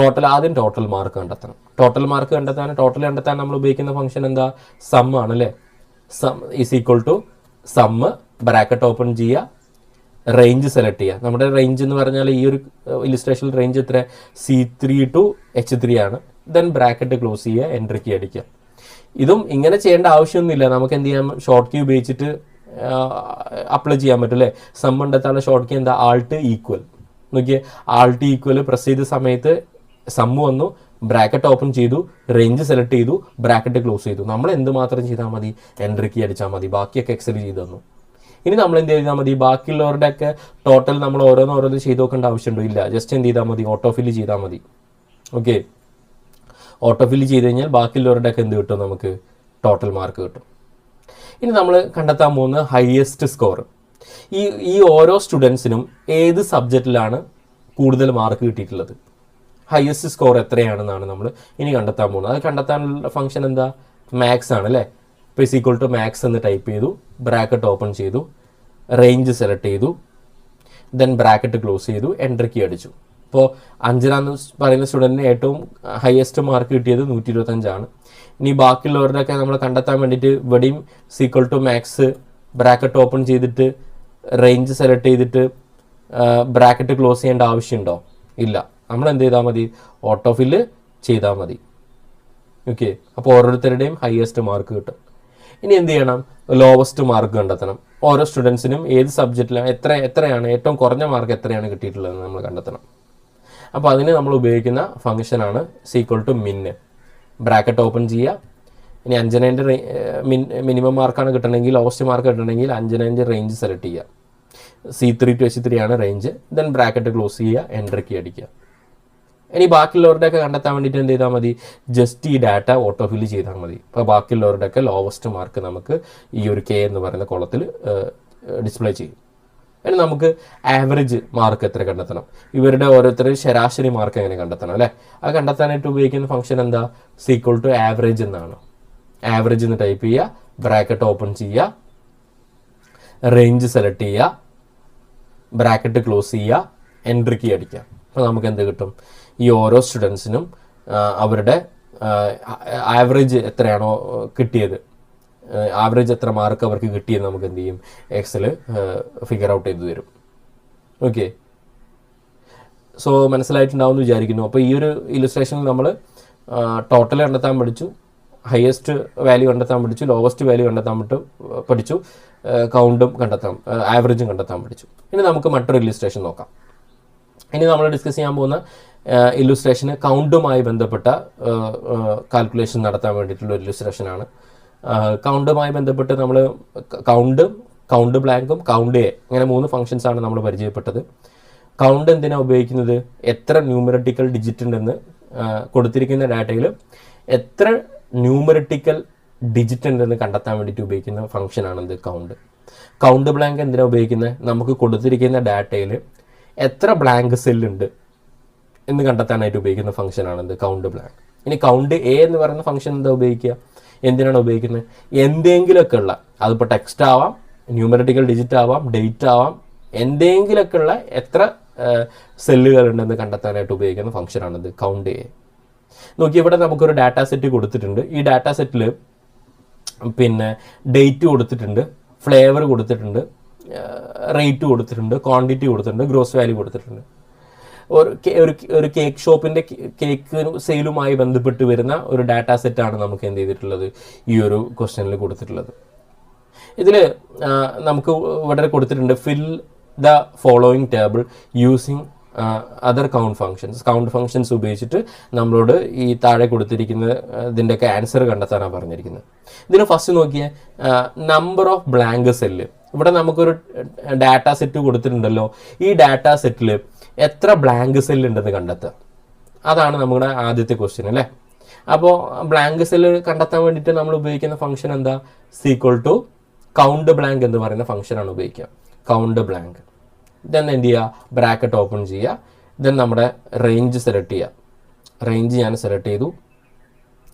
ആദ്യം ടോട്ടൽ മാർക്ക് കണ്ടെത്തണം. ടോട്ടൽ മാർക്ക് കണ്ടെത്താൻ നമ്മൾ ഉപയോഗിക്കുന്ന ഫംഗ്ഷൻ എന്താ, സം ആണ് അല്ലേ. Sum is equal to sum, bracket open ചെയ്യുക, റേഞ്ച് സെലക്ട് ചെയ്യുക. നമ്മുടെ റേഞ്ച് എന്ന് പറഞ്ഞാൽ ഈ ഒരു ഇല്ലുസ്ട്രേഷനിൽ റേഞ്ച് എത്ര, C3 to H3 ആണ്. ദെൻ ബ്രാക്കറ്റ് ക്ലോസ് ചെയ്യുക, എൻ്റർ കീ അടിക്കുക. ഇതും ഇങ്ങനെ ചെയ്യേണ്ട ആവശ്യമൊന്നുമില്ല. നമുക്ക് എന്ത് ചെയ്യാം, ഷോർട്ട് കീ ഉപയോഗിച്ചിട്ട് അപ്ലൈ ചെയ്യാൻ പറ്റും അല്ലേ. സം കണ്ടെത്താനുള്ള ഷോർട്ട് കീ എന്താ, ആൾട്ട് ഈക്വൽ. നോക്കിയേ, ആൾട്ട് ഈക്വൽ പ്രസ് ചെയ്ത സമയത്ത് സമ്മ് വന്നു, ബ്രാക്കറ്റ് ഓപ്പൺ ചെയ്തു, റേഞ്ച് സെലക്ട് ചെയ്തു, ബ്രാക്കറ്റ് ക്ലോസ് ചെയ്തു. നമ്മൾ എന്ത് മാത്രം ചെയ്താൽ മതി, എൻ്റർ കീ അടിച്ചാൽ മതി. ബാക്കിയൊക്കെ എക്സൽ ചെയ്ത് തന്നു. ഇനി നമ്മൾ എന്ത് ചെയ്താൽ മതി, ബാക്കിയുള്ളവരുടെയൊക്കെ ടോട്ടൽ നമ്മൾ ഓരോന്ന് ചെയ്ത് നോക്കേണ്ട ആവശ്യമുണ്ടോ? ഇല്ല. ജസ്റ്റ് എന്ത് ചെയ്താൽ മതി, ഓട്ടോ ഫില്ല് ചെയ്താൽ മതി. ഓക്കെ, ഓട്ടോ ഫില്ല് ചെയ്ത് കഴിഞ്ഞാൽ ബാക്കിയുള്ളവരുടെയൊക്കെ എന്ത് കിട്ടും, നമുക്ക് ടോട്ടൽ മാർക്ക് കിട്ടും. ഇനി നമ്മൾ കണ്ടെത്താൻ പോകുന്ന ഹയസ്റ്റ് സ്കോർ. ഈ ഓരോ സ്റ്റുഡൻസിനും ഏത് സബ്ജക്റ്റിലാണ് കൂടുതൽ മാർക്ക് കിട്ടിയിട്ടുള്ളത്, ഹയസ്റ്റ് സ്കോർ എത്രയാണെന്നാണ് നമ്മൾ ഇനി കണ്ടെത്താൻ പോകുന്നത്. അത് കണ്ടെത്താനുള്ള ഫംഗ്ഷൻ എന്താ, മാക്സ് ആണ് അല്ലേ. ഇപ്പോൾ ഇസ് ഈക്വൽ ടു മാക്സ് എന്ന് ടൈപ്പ് ചെയ്തു, ബ്രാക്കറ്റ് ഓപ്പൺ ചെയ്തു, റേഞ്ച് സെലക്ട് ചെയ്തു, ദെൻ ബ്രാക്കറ്റ് ക്ലോസ് ചെയ്തു, എൻ്റർ കീ അടിച്ചു. ഇപ്പോൾ അഞ്ജന എന്ന് പറയുന്ന സ്റ്റുഡൻറ്റിന് ഏറ്റവും ഹയസ്റ്റ് മാർക്ക് കിട്ടിയത് 125 ഇനി ബാക്കിയുള്ളവരുടെയൊക്കെ നമ്മൾ കണ്ടെത്താൻ വേണ്ടിയിട്ട് ഇവിടെയും is equal to max, bracket open ചെയ്തിട്ട് റേഞ്ച് സെലക്ട് ചെയ്തിട്ട് ബ്രാക്കറ്റ് ക്ലോസ് ചെയ്യേണ്ട ആവശ്യമുണ്ടോ? ഇല്ല. നമ്മൾ എന്ത് ചെയ്താൽ മതി, ഓട്ടോ ഫില്ല് ചെയ്താൽ മതി. ഓക്കെ, അപ്പോൾ ഓരോരുത്തരുടെയും ഹയസ്റ്റ് മാർക്ക് കിട്ടും. ഇനി എന്ത് ചെയ്യണം, ലോവസ്റ്റ് മാർക്ക് കണ്ടെത്തണം. ഓരോ സ്റ്റുഡൻസിനും ഏത് സബ്ജക്റ്റിലാണ് എത്രയാണ് ഏറ്റവും കുറഞ്ഞ മാർക്ക് എത്രയാണ് കിട്ടിയിട്ടുള്ളതെന്ന് നമ്മൾ കണ്ടെത്തണം. അപ്പോൾ അതിന് നമ്മൾ ഉപയോഗിക്കുന്ന ഫംഗ്ഷനാണ് is equal to min. Bracket open ചെയ്യുക. ഇനി അഞ്ജനേൻ്റെ മിനിമം മാർക്കാണ് കിട്ടണമെങ്കിൽ, ലോവസ്റ്റ് മാർക്ക് കിട്ടണമെങ്കിൽ അഞ്ജനേൻ്റെ റേഞ്ച് സെലക്ട് ചെയ്യുക. C3 to H3 ആണ് റേഞ്ച്. ദെൻ ബ്രാക്കറ്റ് ക്ലോസ് ചെയ്യുക, എൻ്റർ കീ അടിക്കുക. ഇനി ബാക്കിയുള്ളവരുടെയൊക്കെ കണ്ടെത്താൻ വേണ്ടിയിട്ട് എന്ത് ചെയ്താൽ മതി, ജസ്റ്റ് ഈ ഡാറ്റ ഓട്ടോ ഫില്ല് ചെയ്താൽ മതി. അപ്പോൾ ബാക്കിയുള്ളവരുടെയൊക്കെ ലോവസ്റ്റ് മാർക്ക് നമുക്ക് ഈ ഒരു K എന്ന് പറയുന്ന കോളത്തിൽ ഡിസ്പ്ലേ ചെയ്യും. ഇനി നമുക്ക് ആവറേജ് മാർക്ക് എത്ര കണ്ടെത്തണം, ഇവരുടെ ഓരോരുത്തരും ശരാശരി മാർക്ക് എങ്ങനെ കണ്ടെത്തണം അല്ലേ. അത് കണ്ടെത്താനായിട്ട് ഉപയോഗിക്കുന്ന ഫംഗ്ഷൻ എന്താ, സീക്വൽ ടു ആവറേജ് എന്നാണ്. ആവറേജ് എന്ന് ടൈപ്പ് ചെയ്യുക, ബ്രാക്കറ്റ് ഓപ്പൺ ചെയ്യുക, റേഞ്ച് സെലക്ട് ചെയ്യുക, ബ്രാക്കറ്റ് ക്ലോസ് ചെയ്യുക, എൻട്രി കീ അടിക്കുക. അപ്പോൾ നമുക്ക് എന്ത് കിട്ടും? ഈ ഓരോ സ്റ്റുഡൻസിനും അവരുടെ ആവറേജ് എത്രയാണോ കിട്ടിയത്, ആവറേജ് എത്ര മാർക്ക് അവർക്ക് കിട്ടിയെന്ന് നമുക്ക് എന്ത് ചെയ്യും? എക്സൽ ഫിഗർ ഔട്ട് ചെയ്ത് തരും. ഓക്കെ, സോ മനസ്സിലായിട്ടുണ്ടാവും എന്ന് വിചാരിക്കുന്നു. അപ്പോൾ ഈ ഒരു ഇല്ലുസ്ട്രേഷനിൽ നമ്മൾ ടോട്ടൽ കണ്ടെത്താൻ പഠിച്ചു, ഹയസ്റ്റ് വാല്യൂ കണ്ടെത്താൻ പഠിച്ചു, ലോവസ്റ്റ് വാല്യൂ കണ്ടെത്താൻ പഠിച്ചു, കൗണ്ടും കണ്ടെത്താൻ, ആവറേജും കണ്ടെത്താൻ പഠിച്ചു. ഇനി നമുക്ക് മറ്റൊരു ഇല്ലുസ്ട്രേഷൻ നോക്കാം. ഇനി നമ്മൾ ഡിസ്കസ് ചെയ്യാൻ പോകുന്ന ഇല്ലുസ്ട്രേഷന് കൗണ്ടുമായി ബന്ധപ്പെട്ട കാൽക്കുലേഷൻ നടത്താൻ വേണ്ടിയിട്ടുള്ള ഒരു ഇല്ലുസ്ട്രേഷനാണ്. കൗണ്ടുമായി ബന്ധപ്പെട്ട് നമ്മൾ കൗണ്ട് ബ്ലാങ്കും കൗണ്ട് എ, അങ്ങനെ 3 ഫംഗ്ഷൻസ് ആണ് നമ്മൾ പരിചയപ്പെട്ടത്. കൗണ്ട് എന്തിനാണ് ഉപയോഗിക്കുന്നത്? എത്ര ന്യൂമറിറ്റിക്കൽ ഡിജിറ്റ് ഉണ്ടെന്ന് കൊടുത്തിരിക്കുന്ന ഡാറ്റയിൽ എത്ര ന്യൂമറിറ്റിക്കൽ ഡിജിറ്റ് ഉണ്ടെന്ന് കണ്ടെത്താൻ വേണ്ടിയിട്ട് ഉപയോഗിക്കുന്ന ഫംഗ്ഷനാണെന്ത്? കൗണ്ട്. കൗണ്ട് ബ്ലാങ്ക് എന്തിനാണ് ഉപയോഗിക്കുന്നത്? നമുക്ക് കൊടുത്തിരിക്കുന്ന ഡാറ്റയിൽ എത്ര ബ്ലാങ്ക് സെല്ലുണ്ട് എന്ന് കണ്ടെത്താനായിട്ട് ഉപയോഗിക്കുന്ന ഫംഗ്ഷനാണെന്ത്? Count blank. ഇനി കൗണ്ട് എ എന്ന് പറയുന്ന ഫംഗ്ഷൻ എന്താ ഉപയോഗിക്കുക? എന്തിനാണ് ഉപയോഗിക്കുന്നത്? എന്തെങ്കിലുമൊക്കെ ഉള്ള, അതിപ്പോൾ ടെക്സ്റ്റ് ആവാം, ന്യൂമറിറ്റിക്കൽ ഡിജിറ്റ് ആവാം, ഡേറ്റ് ആവാം, എന്തെങ്കിലുമൊക്കെ ഉള്ള എത്ര സെല്ലുകൾ ഉണ്ടെന്ന് കണ്ടെത്താനായിട്ട് ഉപയോഗിക്കുന്ന ഫംഗ്ഷനാണിത് കൗണ്ട് എ. നോക്കി, ഇവിടെ നമുക്കൊരു ഡാറ്റാ സെറ്റ് കൊടുത്തിട്ടുണ്ട്. ഈ ഡാറ്റാ സെറ്റിൽ പിന്നെ ഡേറ്റ് കൊടുത്തിട്ടുണ്ട്, ഫ്ലേവർ കൊടുത്തിട്ടുണ്ട്, റേറ്റ് കൊടുത്തിട്ടുണ്ട്, ക്വാണ്ടിറ്റി കൊടുത്തിട്ടുണ്ട്, ഗ്രോസ് വാല്യൂ കൊടുത്തിട്ടുണ്ട്. ഒരു കേക്ക് ഷോപ്പിൻ്റെ കേക്ക് സെയിലുമായി ബന്ധപ്പെട്ട് വരുന്ന ഒരു ഡാറ്റാ സെറ്റാണ് നമുക്ക് എന്ത് ചെയ്തിട്ടുള്ളത്? ഈ ഒരു ക്വസ്റ്റ്യനിൽ കൊടുത്തിട്ടുള്ളത്. ഇതിൽ നമുക്ക് ഇവിടെ കൊടുത്തിട്ടുണ്ട് fill the following table using other count functions ഉപയോഗിച്ചിട്ട് നമ്മളോട് ഈ താഴെ കൊടുത്തിരിക്കുന്ന ഇതിൻ്റെയൊക്കെ ആൻസർ കണ്ടെത്താനാണ് പറഞ്ഞിരിക്കുന്നത്. ഇതിന് ഫസ്റ്റ് നോക്കിയേ, നമ്പർ ഓഫ് ബ്ലാങ്ക് സെല്ല്. ഇവിടെ നമുക്കൊരു ഡാറ്റാ സെറ്റ് കൊടുത്തിട്ടുണ്ടല്ലോ. ഈ ഡാറ്റാ സെറ്റിൽ എത്ര ബ്ലാങ്ക് സെല്ല് ഉണ്ടെന്ന് കണ്ടെത്തുക. അതാണ് നമ്മുടെ ആദ്യത്തെ ക്വസ്റ്റ്യൻ അല്ലേ. അപ്പോൾ ബ്ലാങ്ക് സെല്ല് കണ്ടെത്താൻ വേണ്ടിയിട്ട് നമ്മൾ ഉപയോഗിക്കുന്ന ഫംഗ്ഷൻ എന്താ? സീക്വൽ ടു കൗണ്ട് ബ്ലാങ്ക് എന്ന് പറയുന്ന ഫംഗ്ഷനാണ് ഉപയോഗിക്കുക. Count blank. ദെൻ എന്ത് ചെയ്യുക? ബ്രാക്കറ്റ് ഓപ്പൺ ചെയ്യുക. ദെൻ നമ്മുടെ റേഞ്ച് സെലക്ട് ചെയ്യുക. റേഞ്ച് ഞാൻ സെലക്ട് ചെയ്തു.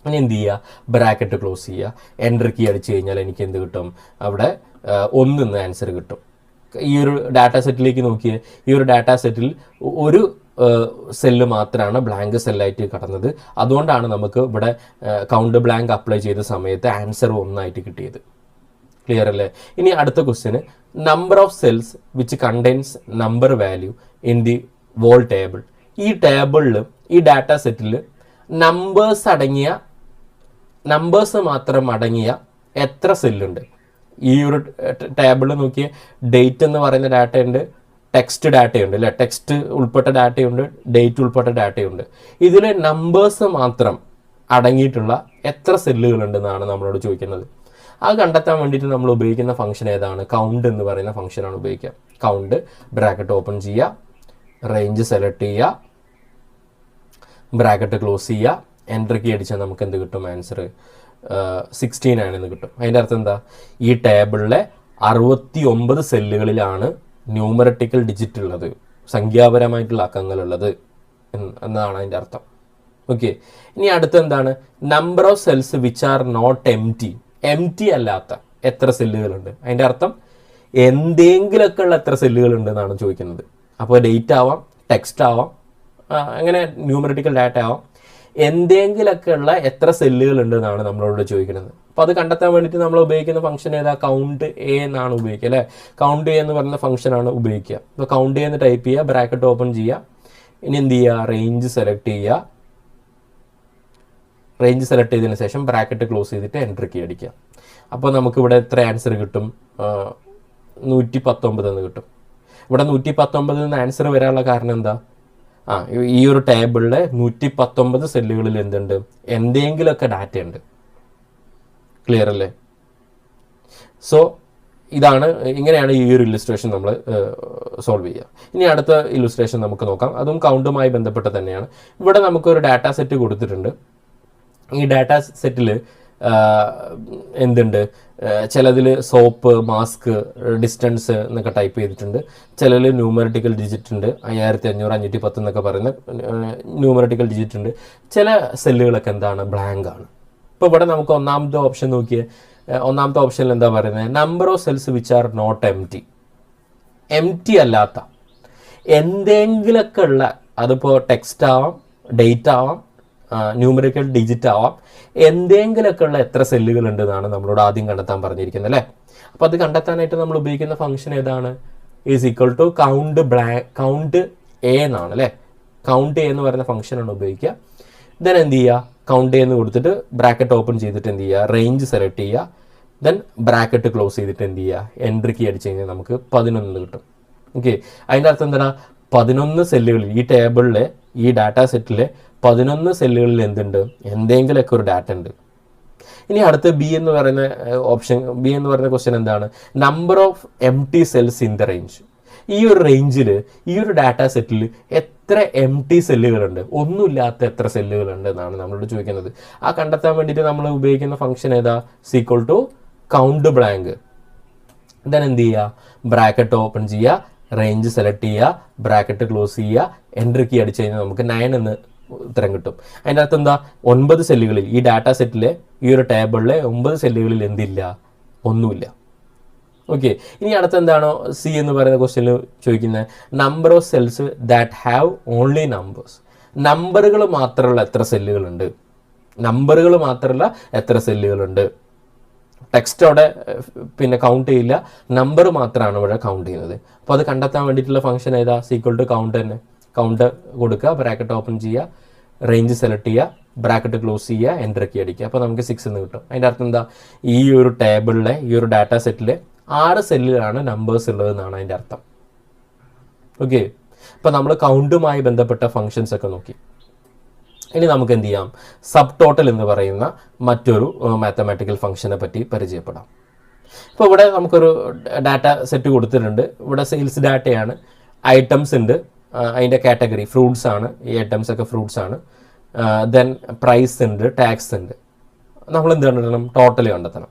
ഇനി എന്ത് ചെയ്യുക? ബ്രാക്കറ്റ് ക്ലോസ് ചെയ്യുക. എൻ്റർ കീ അടിച്ചു കഴിഞ്ഞാൽ എനിക്ക് എന്ത് കിട്ടും? അവിടെ 1 എന്ന് ആൻസർ കിട്ടും. ഈ ഒരു ഡാറ്റാ സെറ്റിലേക്ക് നോക്കിയേ, ഈ ഒരു ഡാറ്റാ സെറ്റിൽ ഒരു സെല്ല് മാത്രമാണ് ബ്ലാങ്ക് സെല്ലായിട്ട് കടന്നത്. അതുകൊണ്ടാണ് നമുക്ക് ഇവിടെ കൗണ്ട് ബ്ലാങ്ക് അപ്ലൈ ചെയ്ത സമയത്ത് ആൻസർ 1 ആയിട്ട് കിട്ടിയത്. ക്ലിയർ അല്ലേ? ഇനി അടുത്ത ക്വസ്റ്റ്യന്, number of cells which contains number value in the whole table. ഈ ടേബിളിൽ, ഈ ഡാറ്റാ സെറ്റിൽ നമ്പേഴ്സ് മാത്രം അടങ്ങിയ എത്ര സെല്ലുണ്ട്? ഈ ഒരു ടേബിളിൽ നോക്കിയ ഡേറ്റ് എന്ന് പറയുന്ന ഡാറ്റയുണ്ട്, ടെക്സ്റ്റ് ഡാറ്റയുണ്ട് അല്ലേ, ടെക്സ്റ്റ് ഉൾപ്പെട്ട ഡാറ്റയുണ്ട്, ഡേറ്റ് ഉൾപ്പെട്ട ഡാറ്റയുണ്ട്. ഇതിൽ നമ്പേഴ്സ് മാത്രം അടങ്ങിയിട്ടുള്ള എത്ര സെല്ലുകളുണ്ടെന്നാണ് നമ്മളോട് ചോദിക്കുന്നത്. അത് കണ്ടെത്താൻ വേണ്ടിയിട്ട് നമ്മൾ ഉപയോഗിക്കുന്ന ഫംഗ്ഷൻ ഏതാണ്? കൗണ്ട് എന്ന് പറയുന്ന ഫംഗ്ഷനാണ് ഉപയോഗിക്കുക. കൗണ്ട്, ബ്രാക്കറ്റ് ഓപ്പൺ ചെയ്യുക, റേഞ്ച് സെലക്ട് ചെയ്യുക, ബ്രാക്കറ്റ് ക്ലോസ് ചെയ്യുക, എൻ്റർ കീ അടിച്ചാൽ നമുക്ക് എന്ത് കിട്ടും? ആൻസർ 16 ആണെന്ന് കിട്ടും. അതിൻ്റെ അർത്ഥം എന്താ? ഈ ടേബിളിലെ 69 സെല്ലുകളിലാണ് ന്യൂമറിറ്റിക്കൽ ഡിജിറ്റ് ഉള്ളത്, സംഖ്യാപരമായിട്ടുള്ള അക്കങ്ങളുള്ളത് എന്നതാണ് അതിൻ്റെ അർത്ഥം. ഓക്കെ, ഇനി അടുത്ത എന്താണ്? Number of cells which are not empty അല്ലാത്ത എത്ര സെല്ലുകളുണ്ട്? അതിൻ്റെ അർത്ഥം എന്തെങ്കിലുമൊക്കെ ഉള്ള എത്ര സെല്ലുകളുണ്ട് എന്നാണ് ചോദിക്കുന്നത്. അപ്പോൾ ഡേറ്റ് ആവാം, ടെക്സ്റ്റ് ആവാം, അങ്ങനെ ന്യൂമറിറ്റിക്കൽ ഡാറ്റ ആവാം, എന്തെങ്കിലുമൊക്കെ ഉള്ള എത്ര സെല്ലുകൾ ഉണ്ട് എന്നാണ് നമ്മളോട് ചോദിക്കുന്നത്. അപ്പോൾ അത് കണ്ടെത്താൻ വേണ്ടിയിട്ട് നമ്മൾ ഉപയോഗിക്കുന്ന ഫംഗ്ഷൻ ഏതാ? കൗണ്ട് എ എന്നാണ് ഉപയോഗിക്കുക അല്ലേ. കൗണ്ട് എ എന്ന് പറയുന്ന ഫംഗ്ഷനാണ് ഉപയോഗിക്കുക. അപ്പോൾ കൗണ്ട് എ എന്ന് ടൈപ്പ് ചെയ്യുക, ബ്രാക്കറ്റ് ഓപ്പൺ ചെയ്യുക. ഇനി എന്ത് ചെയ്യുക? റേഞ്ച് സെലക്ട് ചെയ്യുക. റേഞ്ച് സെലക്ട് ചെയ്തതിന് ശേഷം ബ്രാക്കറ്റ് ക്ലോസ് ചെയ്തിട്ട് എൻ്റർ കീ അടിക്കുക. അപ്പോൾ നമുക്കിവിടെ എത്ര ആൻസർ കിട്ടും? 119 എന്ന് കിട്ടും. ഇവിടെ 119 എന്ന് ആൻസർ വരാനുള്ള കാരണം എന്താ? ഈ ഒരു ടേബിളിലെ 119 സെല്ലുകളിൽ എന്തുണ്ട്? എന്തെങ്കിലുമൊക്കെ ഡാറ്റ ഉണ്ട്. ക്ലിയർ അല്ലേ? സോ ഇങ്ങനെയാണ് ഈ ഒരു ഇല്ലുസ്ട്രേഷൻ നമ്മൾ സോൾവ് ചെയ്യുക. ഇനി അടുത്ത ഇല്ലുസ്ട്രേഷൻ നമുക്ക് നോക്കാം. അതും കൗണ്ടുമായി ബന്ധപ്പെട്ട് തന്നെയാണ്. ഇവിടെ നമുക്കൊരു ഡാറ്റാ സെറ്റ് കൊടുത്തിട്ടുണ്ട്. ഈ ഡാറ്റാ സെറ്റിൽ എന്തുണ്ട്? ചിലതിൽ സോപ്പ്, മാസ്ക്, ഡിസ്റ്റൻസ് എന്നൊക്കെ ടൈപ്പ് ചെയ്തിട്ടുണ്ട്. ചിലതിൽ ന്യൂമറിറ്റിക്കൽ ഡിജിറ്റ് ഉണ്ട്, 5500, 510 എന്നൊക്കെ പറയുന്ന ന്യൂമറിറ്റിക്കൽ ഡിജിറ്റ് ഉണ്ട്. ചില സെല്ലുകളൊക്കെ എന്താണ്? ബ്ലാങ്ക് ആണ്. ഇപ്പോൾ ഇവിടെ നമുക്ക് ഒന്നാമത്തെ ഓപ്ഷൻ നോക്കിയേ. ഒന്നാമത്തെ ഓപ്ഷനിൽ എന്താ പറയുന്നത്? Number of cells which are not empty അല്ലാത്ത എന്തെങ്കിലുമൊക്കെ ഉള്ള, അതിപ്പോൾ ടെക്സ്റ്റ് ആവാം, ഡേറ്റ് ആവാം, ന്യൂമറിക്കൽ ഡിജിറ്റ് ആവാം, എന്തെങ്കിലുമൊക്കെ ഉള്ള എത്ര സെല്ലുകൾ ഉണ്ട് എന്നാണ് നമ്മളോട് ആദ്യം കണ്ടെത്താൻ പറഞ്ഞിരിക്കുന്നത് അല്ലേ. അപ്പോൾ അത് കണ്ടെത്താനായിട്ട് നമ്മൾ ഉപയോഗിക്കുന്ന ഫംഗ്ഷൻ ഏതാണ്? Is equal to count A എന്നാണ് അല്ലേ. കൗണ്ട് എ എന്ന് പറയുന്ന ഫംഗ്ഷനാണ് ഉപയോഗിക്കുക. ദെൻ എന്ത് ചെയ്യുക? കൗണ്ട് എ എന്ന് കൊടുത്തിട്ട് ബ്രാക്കറ്റ് ഓപ്പൺ ചെയ്തിട്ട് എന്ത് ചെയ്യുക? റേഞ്ച് സെലക്ട് ചെയ്യുക. ദെൻ ബ്രാക്കറ്റ് ക്ലോസ് ചെയ്തിട്ട് എന്ത് ചെയ്യുക? എൻട്രി കീ അടിച്ച് കഴിഞ്ഞാൽ നമുക്ക് 11 കിട്ടും. ഓക്കെ, അതിൻ്റെ അർത്ഥം എന്താണ്? 11 സെല്ലുകളിൽ, ഈ ടേബിളിലെ ഈ ഡാറ്റാ സെറ്റിലെ 11 സെല്ലുകളിൽ എന്തുണ്ട്? എന്തെങ്കിലുമൊക്കെ ഒരു ഡാറ്റ ഉണ്ട്. ഇനി അടുത്ത ബി എന്ന് പറയുന്ന ബി എന്ന് പറയുന്ന ക്വസ്റ്റ്യൻ എന്താണ്? Number of M T cells in the range. ഈ ഒരു റേഞ്ചിൽ, ഈ ഒരു ഡാറ്റാ സെറ്റിൽ എത്ര എം ടി സെല്ലുകളുണ്ട്, ഒന്നുമില്ലാത്ത എത്ര സെല്ലുകളുണ്ട് എന്നാണ് നമ്മളോട് ചോദിക്കുന്നത്. ആ കണ്ടെത്താൻ വേണ്ടിയിട്ട് നമ്മൾ ഉപയോഗിക്കുന്ന ഫംഗ്ഷൻ ഏതാ? Equal to count blank. Then എന്ത് ചെയ്യുക? ബ്രാക്കറ്റ് ഓപ്പൺ ചെയ്യുക, റേഞ്ച് സെലക്ട് ചെയ്യുക, ബ്രാക്കറ്റ് ക്ലോസ് ചെയ്യുക, എൻട്രി കീ അടിച്ചു കഴിഞ്ഞാൽ നമുക്ക് 9 എന്ന് ഉത്തരം കിട്ടും. അതിൻ്റെ അർത്ഥം എന്താ? 9 സെല്ലുകളിൽ, ഈ ഡാറ്റാ സെറ്റിലെ ഈ ഒരു ടേബിളിലെ 9 സെല്ലുകളിൽ എന്തില്ല? ഒന്നുമില്ല. ഓക്കെ, ഇനി അടുത്ത എന്താണോ സി എന്ന് പറയുന്ന ക്വസ്റ്റ്യനിൽ ചോദിക്കുന്നത്? Number of cells that have only numbers. നമ്പറുകൾ മാത്രമുള്ള എത്ര സെല്ലുകളുണ്ട്? നമ്പറുകൾ മാത്രമുള്ള എത്ര സെല്ലുകളുണ്ട്? ടെക്സ്റ്റ് അവിടെ പിന്നെ കൗണ്ട് ചെയ്യില്ല, നമ്പർ മാത്രമാണ് ഇവിടെ കൗണ്ട് ചെയ്യുന്നത്. അപ്പോൾ അത് കണ്ടെത്താൻ വേണ്ടിയിട്ടുള്ള ഫംഗ്ഷൻ ഏതാ? ഈക്വൽ ടു കൗണ്ട് തന്നെ. കൗണ്ട് കൊടുക്കുക, ബ്രാക്കറ്റ് ഓപ്പൺ ചെയ്യുക, റേഞ്ച് സെലക്ട് ചെയ്യുക, ബ്രാക്കറ്റ് ക്ലോസ് ചെയ്യുക, എൻട്രി കീ അടിക്കുക. അപ്പോൾ നമുക്ക് 6 എന്ന് കിട്ടും. അതിൻ്റെ അർത്ഥം എന്താ? ഈ ഒരു ടേബിളിലെ, ഈ ഒരു ഡാറ്റാ സെറ്റിലെ 6 സെല്ലിലാണ് നമ്പേഴ്സ് ഉള്ളതെന്നാണ് അതിൻ്റെ അർത്ഥം. ഓക്കെ, അപ്പോൾ നമ്മൾ കൗണ്ടുമായി ബന്ധപ്പെട്ട ഫങ്ഷൻസ് ഒക്കെ നോക്കി. ഇനി നമുക്ക് എന്ത് ചെയ്യാം? സബ് ടോട്ടൽ എന്ന് പറയുന്ന മറ്റൊരു മാത്തമാറ്റിക്കൽ ഫംഗ്ഷനെ പറ്റി പരിചയപ്പെടാം. ഇപ്പോൾ ഇവിടെ നമുക്കൊരു ഡാറ്റ സെറ്റ് കൊടുത്തിട്ടുണ്ട്. ഇവിടെ സെയിൽസ് ഡാറ്റയാണ്, ഐറ്റംസ് ഉണ്ട്, അതിൻ്റെ കാറ്റഗറി ഫ്രൂട്ട്സ് ആണ്, ഈ ഐറ്റംസ് ഒക്കെ ഫ്രൂട്ട്സ് ആണ്. ദെൻ പ്രൈസ് ഉണ്ട്, ടാക്സ് ഉണ്ട്. നമ്മൾ എന്ത് കണ്ടെത്തണം? ടോട്ടൽ കണ്ടെത്തണം.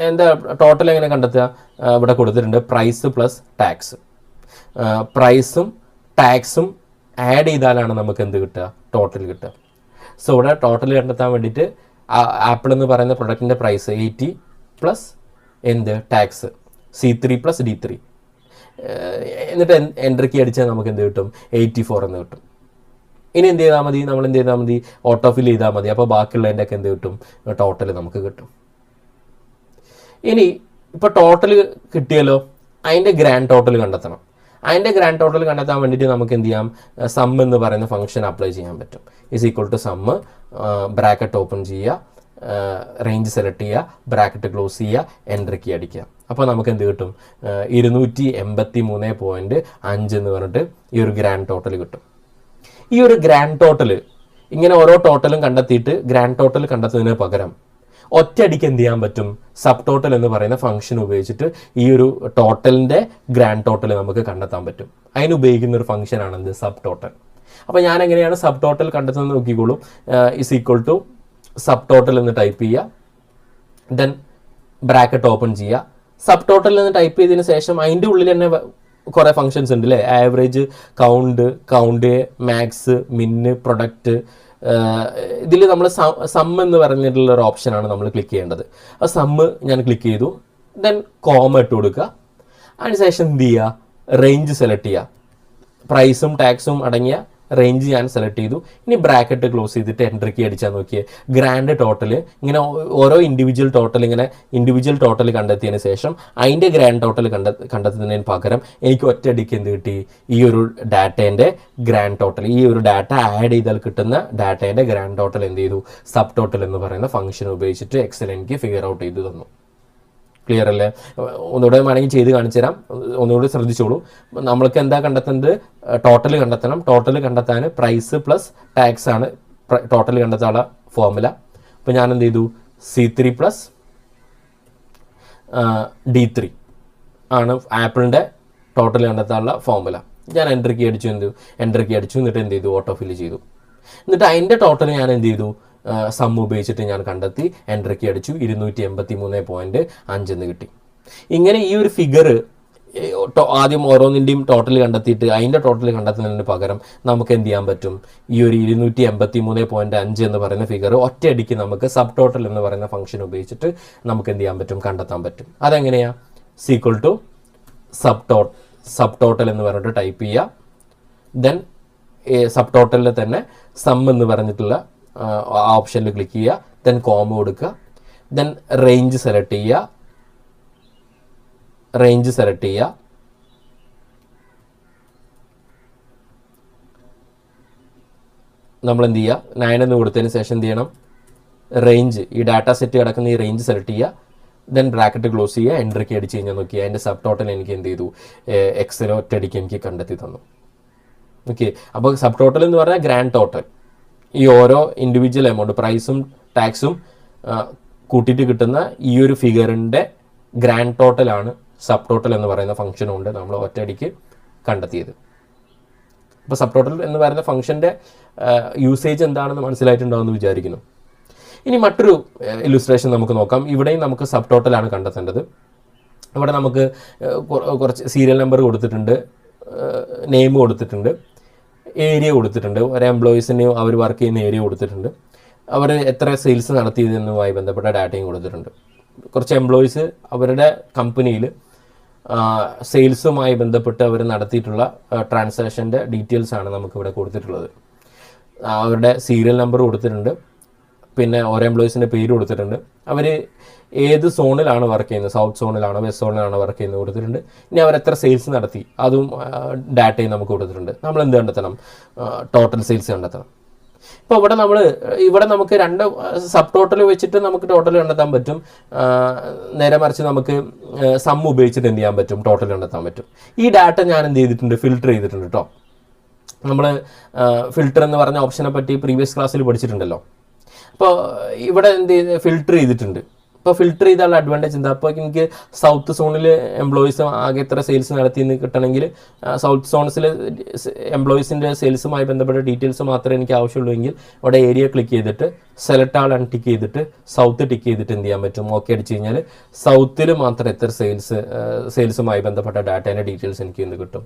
എന്താ ടോട്ടൽ എങ്ങനെ കണ്ടെത്തുക? ഇവിടെ കൊടുത്തിട്ടുണ്ട് പ്രൈസ് പ്ലസ് ടാക്സ്. പ്രൈസും ടാക്സും ആഡ് ചെയ്താലാണ് നമുക്ക് എന്ത് കിട്ടുക? ടോട്ടൽ കിട്ടുക. സോ ഇവിടെ ടോട്ടൽ കണ്ടെത്താൻ വേണ്ടിയിട്ട് ആപ്പിൾ എന്ന് പറയുന്ന പ്രൊഡക്റ്റിൻ്റെ പ്രൈസ് 80 പ്ലസ് എന്ത്? Tax C3 plus D3. എന്നിട്ട് എൻട്രി കീ അടിച്ചാൽ നമുക്ക് എന്ത് കിട്ടും? 84 എന്ന് കിട്ടും. ഇനി എന്ത് ചെയ്താൽ മതി? നമ്മൾ എന്ത് ചെയ്താൽ മതി? ഓട്ടോ ഫിൽ ചെയ്താൽ മതി. അപ്പോൾ ബാക്കിയുള്ളതിൻ്റെ ഒക്കെ എന്ത് കിട്ടും? ടോട്ടൽ നമുക്ക് കിട്ടും. ഇനി ഇപ്പോൾ ടോട്ടൽ കിട്ടിയല്ലോ, അതിൻ്റെ ഗ്രാൻഡ് ടോട്ടൽ കണ്ടെത്തണം. അതിൻ്റെ ഗ്രാൻഡ് ടോട്ടൽ കണ്ടെത്താൻ വേണ്ടിയിട്ട് നമുക്ക് എന്ത് ചെയ്യാം? സം എന്ന് പറയുന്ന ഫംഗ്ഷൻ അപ്ലൈ ചെയ്യാൻ പറ്റും. Is equal to sum, bracket open ചെയ്യുക, റേഞ്ച് സെലക്ട് ചെയ്യുക, ബ്രാക്കറ്റ് ക്ലോസ് ചെയ്യുക, എൻട്രി കീ അടിക്കുക. അപ്പോൾ നമുക്ക് എന്ത് കിട്ടും? 283.5 എന്ന് പറഞ്ഞിട്ട് ഈ ഒരു ഗ്രാൻഡ് ടോട്ടൽ കിട്ടും. ഈ ഒരു ഗ്രാൻഡ് ടോട്ടൽ ഇങ്ങനെ ഓരോ ടോട്ടലും കണ്ടെത്തിയിട്ട് ഗ്രാൻഡ് ടോട്ടൽ കണ്ടെത്തുന്നതിന് പകരം ഒറ്റയടിക്ക് എന്ത് ചെയ്യാൻ പറ്റും? സബ് ടോട്ടൽ എന്ന് പറയുന്ന ഫംഗ്ഷൻ ഉപയോഗിച്ചിട്ട് ഈ ഒരു ടോട്ടലിൻ്റെ ഗ്രാൻഡ് ടോട്ടൽ നമുക്ക് കണ്ടെത്താൻ പറ്റും. അതിന് ഉപയോഗിക്കുന്ന ഒരു ഫംഗ്ഷനാണ് എന്ത്? Subtotal. അപ്പോൾ ഞാൻ എങ്ങനെയാണ് സബ് ടോട്ടൽ കണ്ടെത്തുന്നത് നോക്കിക്കോളൂ. Is equal to subtotal എന്ന് ടൈപ്പ് ചെയ്യുക, ദെൻ ബ്രാക്കറ്റ് ഓപ്പൺ ചെയ്യുക. സബ് ടോട്ടൽ എന്ന് ടൈപ്പ് ചെയ്തതിന് ശേഷം അതിൻ്റെ ഉള്ളിൽ തന്നെ കുറേ ഫംഗ്ഷൻസ് ഉണ്ട് അല്ലേ? Average, count, max, min, product. ഇതിൽ നമ്മൾ സം എന്ന് പറഞ്ഞിട്ടുള്ള ഒരു ഓപ്ഷനാണ് നമ്മൾ ക്ലിക്ക് ചെയ്യേണ്ടത്. ആ സമ്മ് ഞാൻ ക്ലിക്ക് ചെയ്തു, ദെൻ കോമ ഇട്ട് കൊടുക്കുക. അതിനുശേഷം എന്ത് ചെയ്യുക? റേഞ്ച് സെലക്ട് ചെയ്യുക. പ്രൈസും ടാക്സും അടങ്ങിയ റേഞ്ച് ഞാൻ സെലക്ട് ചെയ്തു. ഇനി ബ്രാക്കറ്റ് ക്ലോസ് ചെയ്തിട്ട് എൻട്രി കീ അടിച്ചാൽ നോക്കിയേ, ഗ്രാൻഡ് ടോട്ടൽ ഇങ്ങനെ ഓരോ ഇൻഡിവിജ്വൽ ടോട്ടൽ കണ്ടെത്തിയതിന് ശേഷം അതിൻ്റെ ഗ്രാൻഡ് ടോട്ടൽ കണ്ടെത്തുന്നതിന് പകരം എനിക്ക് ഒറ്റയടിക്ക് എന്ത് കിട്ടി? ഈ ഒരു ഡാറ്റേൻ്റെ ഗ്രാൻഡ് ടോട്ടൽ, ഈ ഒരു ഡാറ്റ ആഡ് ചെയ്താൽ കിട്ടുന്ന ഡാറ്റേൻ്റെ ഗ്രാൻഡ് ടോട്ടൽ എന്ത് ചെയ്തു? സബ് ടോട്ടൽ എന്ന് പറയുന്ന ഫംഗ്ഷൻ ഉപയോഗിച്ചിട്ട് എക്സൽ എനിക്ക് ഫിഗർ ഔട്ട് ചെയ്തു തന്നു. ക്ലിയർ അല്ലേ? ഒന്നുകൂടെ വേണമെങ്കിൽ ചെയ്ത് കാണിച്ചു തരാം, ഒന്നുകൂടി ശ്രദ്ധിച്ചോളൂ. നമ്മൾക്ക് എന്താ കണ്ടെത്തുന്നത്? ടോട്ടൽ കണ്ടെത്തണം. ടോട്ടൽ കണ്ടെത്താൻ പ്രൈസ് പ്ലസ് ടാക്സ് ആണ് ടോട്ടൽ കണ്ടെത്താനുള്ള ഫോർമുല. അപ്പോൾ ഞാൻ എന്ത് ചെയ്തു? C3 പ്ലസ് D3 ആണ് ആപ്പിളിൻ്റെ ടോട്ടൽ കണ്ടെത്താനുള്ള ഫോർമുല. ഞാൻ എൻട്രി കീ അടിച്ചു, എന്നിട്ട് എന്ത് ചെയ്തു? ഓട്ടോ ഫില്ല് ചെയ്തു. എന്നിട്ട് അതിൻ്റെ ടോട്ടൽ ഞാൻ എന്ത് ചെയ്തു? സം ഉപയോഗിച്ചിട്ട് ഞാൻ കണ്ടെത്തി, എൻട്രി കീ അടിച്ചു, 283.5 എന്ന് കിട്ടി. ഇങ്ങനെ ഈ ഒരു ഫിഗർ ആദ്യം ഓരോന്നിൻ്റെയും ടോട്ടൽ കണ്ടെത്തിയിട്ട് അതിൻ്റെ ടോട്ടൽ കണ്ടെത്തുന്നതിന് പകരം നമുക്ക് എന്ത് ചെയ്യാൻ പറ്റും, ഈ ഒരു 283.5 എന്ന് പറയുന്ന ഫിഗർ ഒറ്റയടിക്ക് നമുക്ക് സബ് ടോട്ടൽ എന്ന് പറയുന്ന ഫംഗ്ഷൻ ഉപയോഗിച്ചിട്ട് നമുക്ക് എന്ത് ചെയ്യാൻ പറ്റും, കണ്ടെത്താൻ പറ്റും. അതെങ്ങനെയാണ്? സീക്വൽ ടു സബ് ടോട്ടൽ എന്ന് പറഞ്ഞിട്ട് ടൈപ്പ് ചെയ്യുക. ദെൻ സബ് ടോട്ടലിൽ തന്നെ സം എന്ന് പറഞ്ഞിട്ടുള്ള ഓപ്ഷനിൽ ക്ലിക്ക് ചെയ്യുക. ദെൻ കോമ കൊടുക്കുക. ദെൻ റേഞ്ച് സെലക്ട് ചെയ്യുക. നമ്മൾ എന്ത് ചെയ്യുക, 9 എന്ന് കൊടുത്തതിന് ശേഷം എന്ത് ചെയ്യണം, റേഞ്ച്, ഈ ഡാറ്റ സെറ്റ് കിടക്കുന്ന ഈ റേഞ്ച് സെലക്ട് ചെയ്യുക. ദെൻ ബ്രാക്കറ്റ് ക്ലോസ് ചെയ്യുക. എൻ്റർ കീ അടിച്ച് കഴിഞ്ഞാൽ നോക്കി അതിൻ്റെ സബ് ടോട്ടൽ എനിക്ക് എന്ത് ചെയ്തു, എക്സൽ ഒറ്റയടിക്ക് എനിക്ക് കണ്ടെത്തി തന്നു. ഓക്കെ, അപ്പോൾ സബ് ടോട്ടൽ എന്ന് പറഞ്ഞാൽ ഗ്രാൻഡ് ടോട്ടൽ, ഈ ഓരോ ഇൻഡിവിജ്വൽ എമൗണ്ട് പ്രൈസും ടാക്സും കൂട്ടിയിട്ട് കിട്ടുന്ന ഈ ഒരു ഫിഗറിൻ്റെ ഗ്രാൻഡ് ടോട്ടലാണ് സബ് ടോട്ടൽ എന്ന് പറയുന്ന ഫംഗ്ഷൻ കൊണ്ട് നമ്മൾ ഒറ്റയടിക്ക് കണ്ടെത്തിയത്. അപ്പോൾ സബ് ടോട്ടൽ എന്ന് പറയുന്ന ഫംഗ്ഷൻ്റെ യൂസേജ് എന്താണെന്ന് മനസ്സിലായിട്ടുണ്ടാവുമെന്ന് വിചാരിക്കുന്നു. ഇനി മറ്റൊരു ഇല്ലുസ്ട്രേഷൻ നമുക്ക് നോക്കാം. ഇവിടെയും നമുക്ക് സബ് ടോട്ടലാണ് കണ്ടെത്തേണ്ടത്. ഇവിടെ നമുക്ക് കുറച്ച് സീരിയൽ നമ്പർ കൊടുത്തിട്ടുണ്ട്, നെയിം കൊടുത്തിട്ടുണ്ട്, ഏരിയ കൊടുത്തിട്ടുണ്ട്, ഒരു എംപ്ലോയീസിന് അവർ വർക്ക് ചെയ്യുന്ന ഏരിയ കൊടുത്തിട്ടുണ്ട്, അവർ എത്ര സെയിൽസ് നടത്തിയതെന്നുമായി ബന്ധപ്പെട്ട ഡാറ്റയും കൊടുത്തിട്ടുണ്ട്. കുറച്ച് എംപ്ലോയീസ് അവരുടെ കമ്പനിയിൽ സെയിൽസുമായി ബന്ധപ്പെട്ട് അവർ നടത്തിയിട്ടുള്ള ട്രാൻസാക്ഷൻ്റെ ഡീറ്റെയിൽസാണ് നമുക്കിവിടെ കൊടുത്തിട്ടുള്ളത്. അവരുടെ സീരിയൽ നമ്പർ കൊടുത്തിട്ടുണ്ട്, പിന്നെ ഓരോ എംപ്ലോയീസിൻ്റെ പേര് കൊടുത്തിട്ടുണ്ട്, അവർ ഏത് സോണിലാണ് വർക്ക് ചെയ്യുന്നത്, സൗത്ത് സോണിലാണോ വെസ്റ്റ് സോണിലാണോ വർക്ക് ചെയ്യുന്നത് കൊടുത്തിട്ടുണ്ട്. ഇനി അവർ എത്ര സെയിൽസ് നടത്തി അതും ഡാറ്റയും നമുക്ക് കൊടുത്തിട്ടുണ്ട്. നമ്മൾ എന്ത് കണ്ടെത്തണം, ടോട്ടൽ സെയിൽസ് കണ്ടെത്തണം. ഇപ്പോൾ ഇവിടെ നമുക്ക് രണ്ട് സബ് ടോട്ടൽ വെച്ചിട്ട് നമുക്ക് ടോട്ടൽ കണ്ടെത്താൻ പറ്റും. നേരെ മറിച്ച് നമുക്ക് സം ഉപയോഗിച്ചിട്ട് എന്ത് ചെയ്യാൻ പറ്റും, ടോട്ടൽ കണ്ടെത്താൻ പറ്റും. ഈ ഡാറ്റ ഞാൻ എന്ത് ചെയ്തിട്ടുണ്ട്, ഫിൽട്ടർ ചെയ്തിട്ടുണ്ട് കേട്ടോ. നമ്മൾ ഫിൽട്ടർ എന്ന് പറഞ്ഞ ഓപ്ഷനെ പറ്റി പ്രീവിയസ് ക്ലാസ്സിൽ പഠിച്ചിട്ടുണ്ടല്ലോ. അപ്പോൾ ഇവിടെ എന്ത് ചെയ്ത് ഫിൽട്ടർ ചെയ്തിട്ടുണ്ട്. ഇപ്പോൾ ഫിൽട്ടർ ചെയ്താലുള്ള അഡ്വാൻറ്റേജ് എന്താ, അപ്പോൾ എനിക്ക് സൗത്ത് സോണിൽ എംപ്ലോയീസ് ആകെ എത്ര സെയിൽസ് നടത്തിയെന്ന് കിട്ടണമെങ്കിൽ സൗത്ത് സോൺസിൽ എംപ്ലോയീസിൻ്റെ സെയിൽസുമായി ബന്ധപ്പെട്ട ഡീറ്റെയിൽസ് മാത്രമേ എനിക്ക് ആവശ്യമുള്ളൂ എങ്കിൽ അവിടെ ഏരിയ ക്ലിക്ക് ചെയ്തിട്ട് സെലക്ട് ആൾ അൺടിക്ക് ചെയ്തിട്ട് സൗത്ത് ടിക്ക് ചെയ്തിട്ട് എന്ത് ചെയ്യാൻ പറ്റും, ഓക്കെ അടിച്ച് കഴിഞ്ഞാൽ സൗത്തിൽ മാത്രം എത്ര സെയിൽസുമായി ബന്ധപ്പെട്ട ഡാറ്റേൻ്റെ ഡീറ്റെയിൽസ് എനിക്ക് കിട്ടും.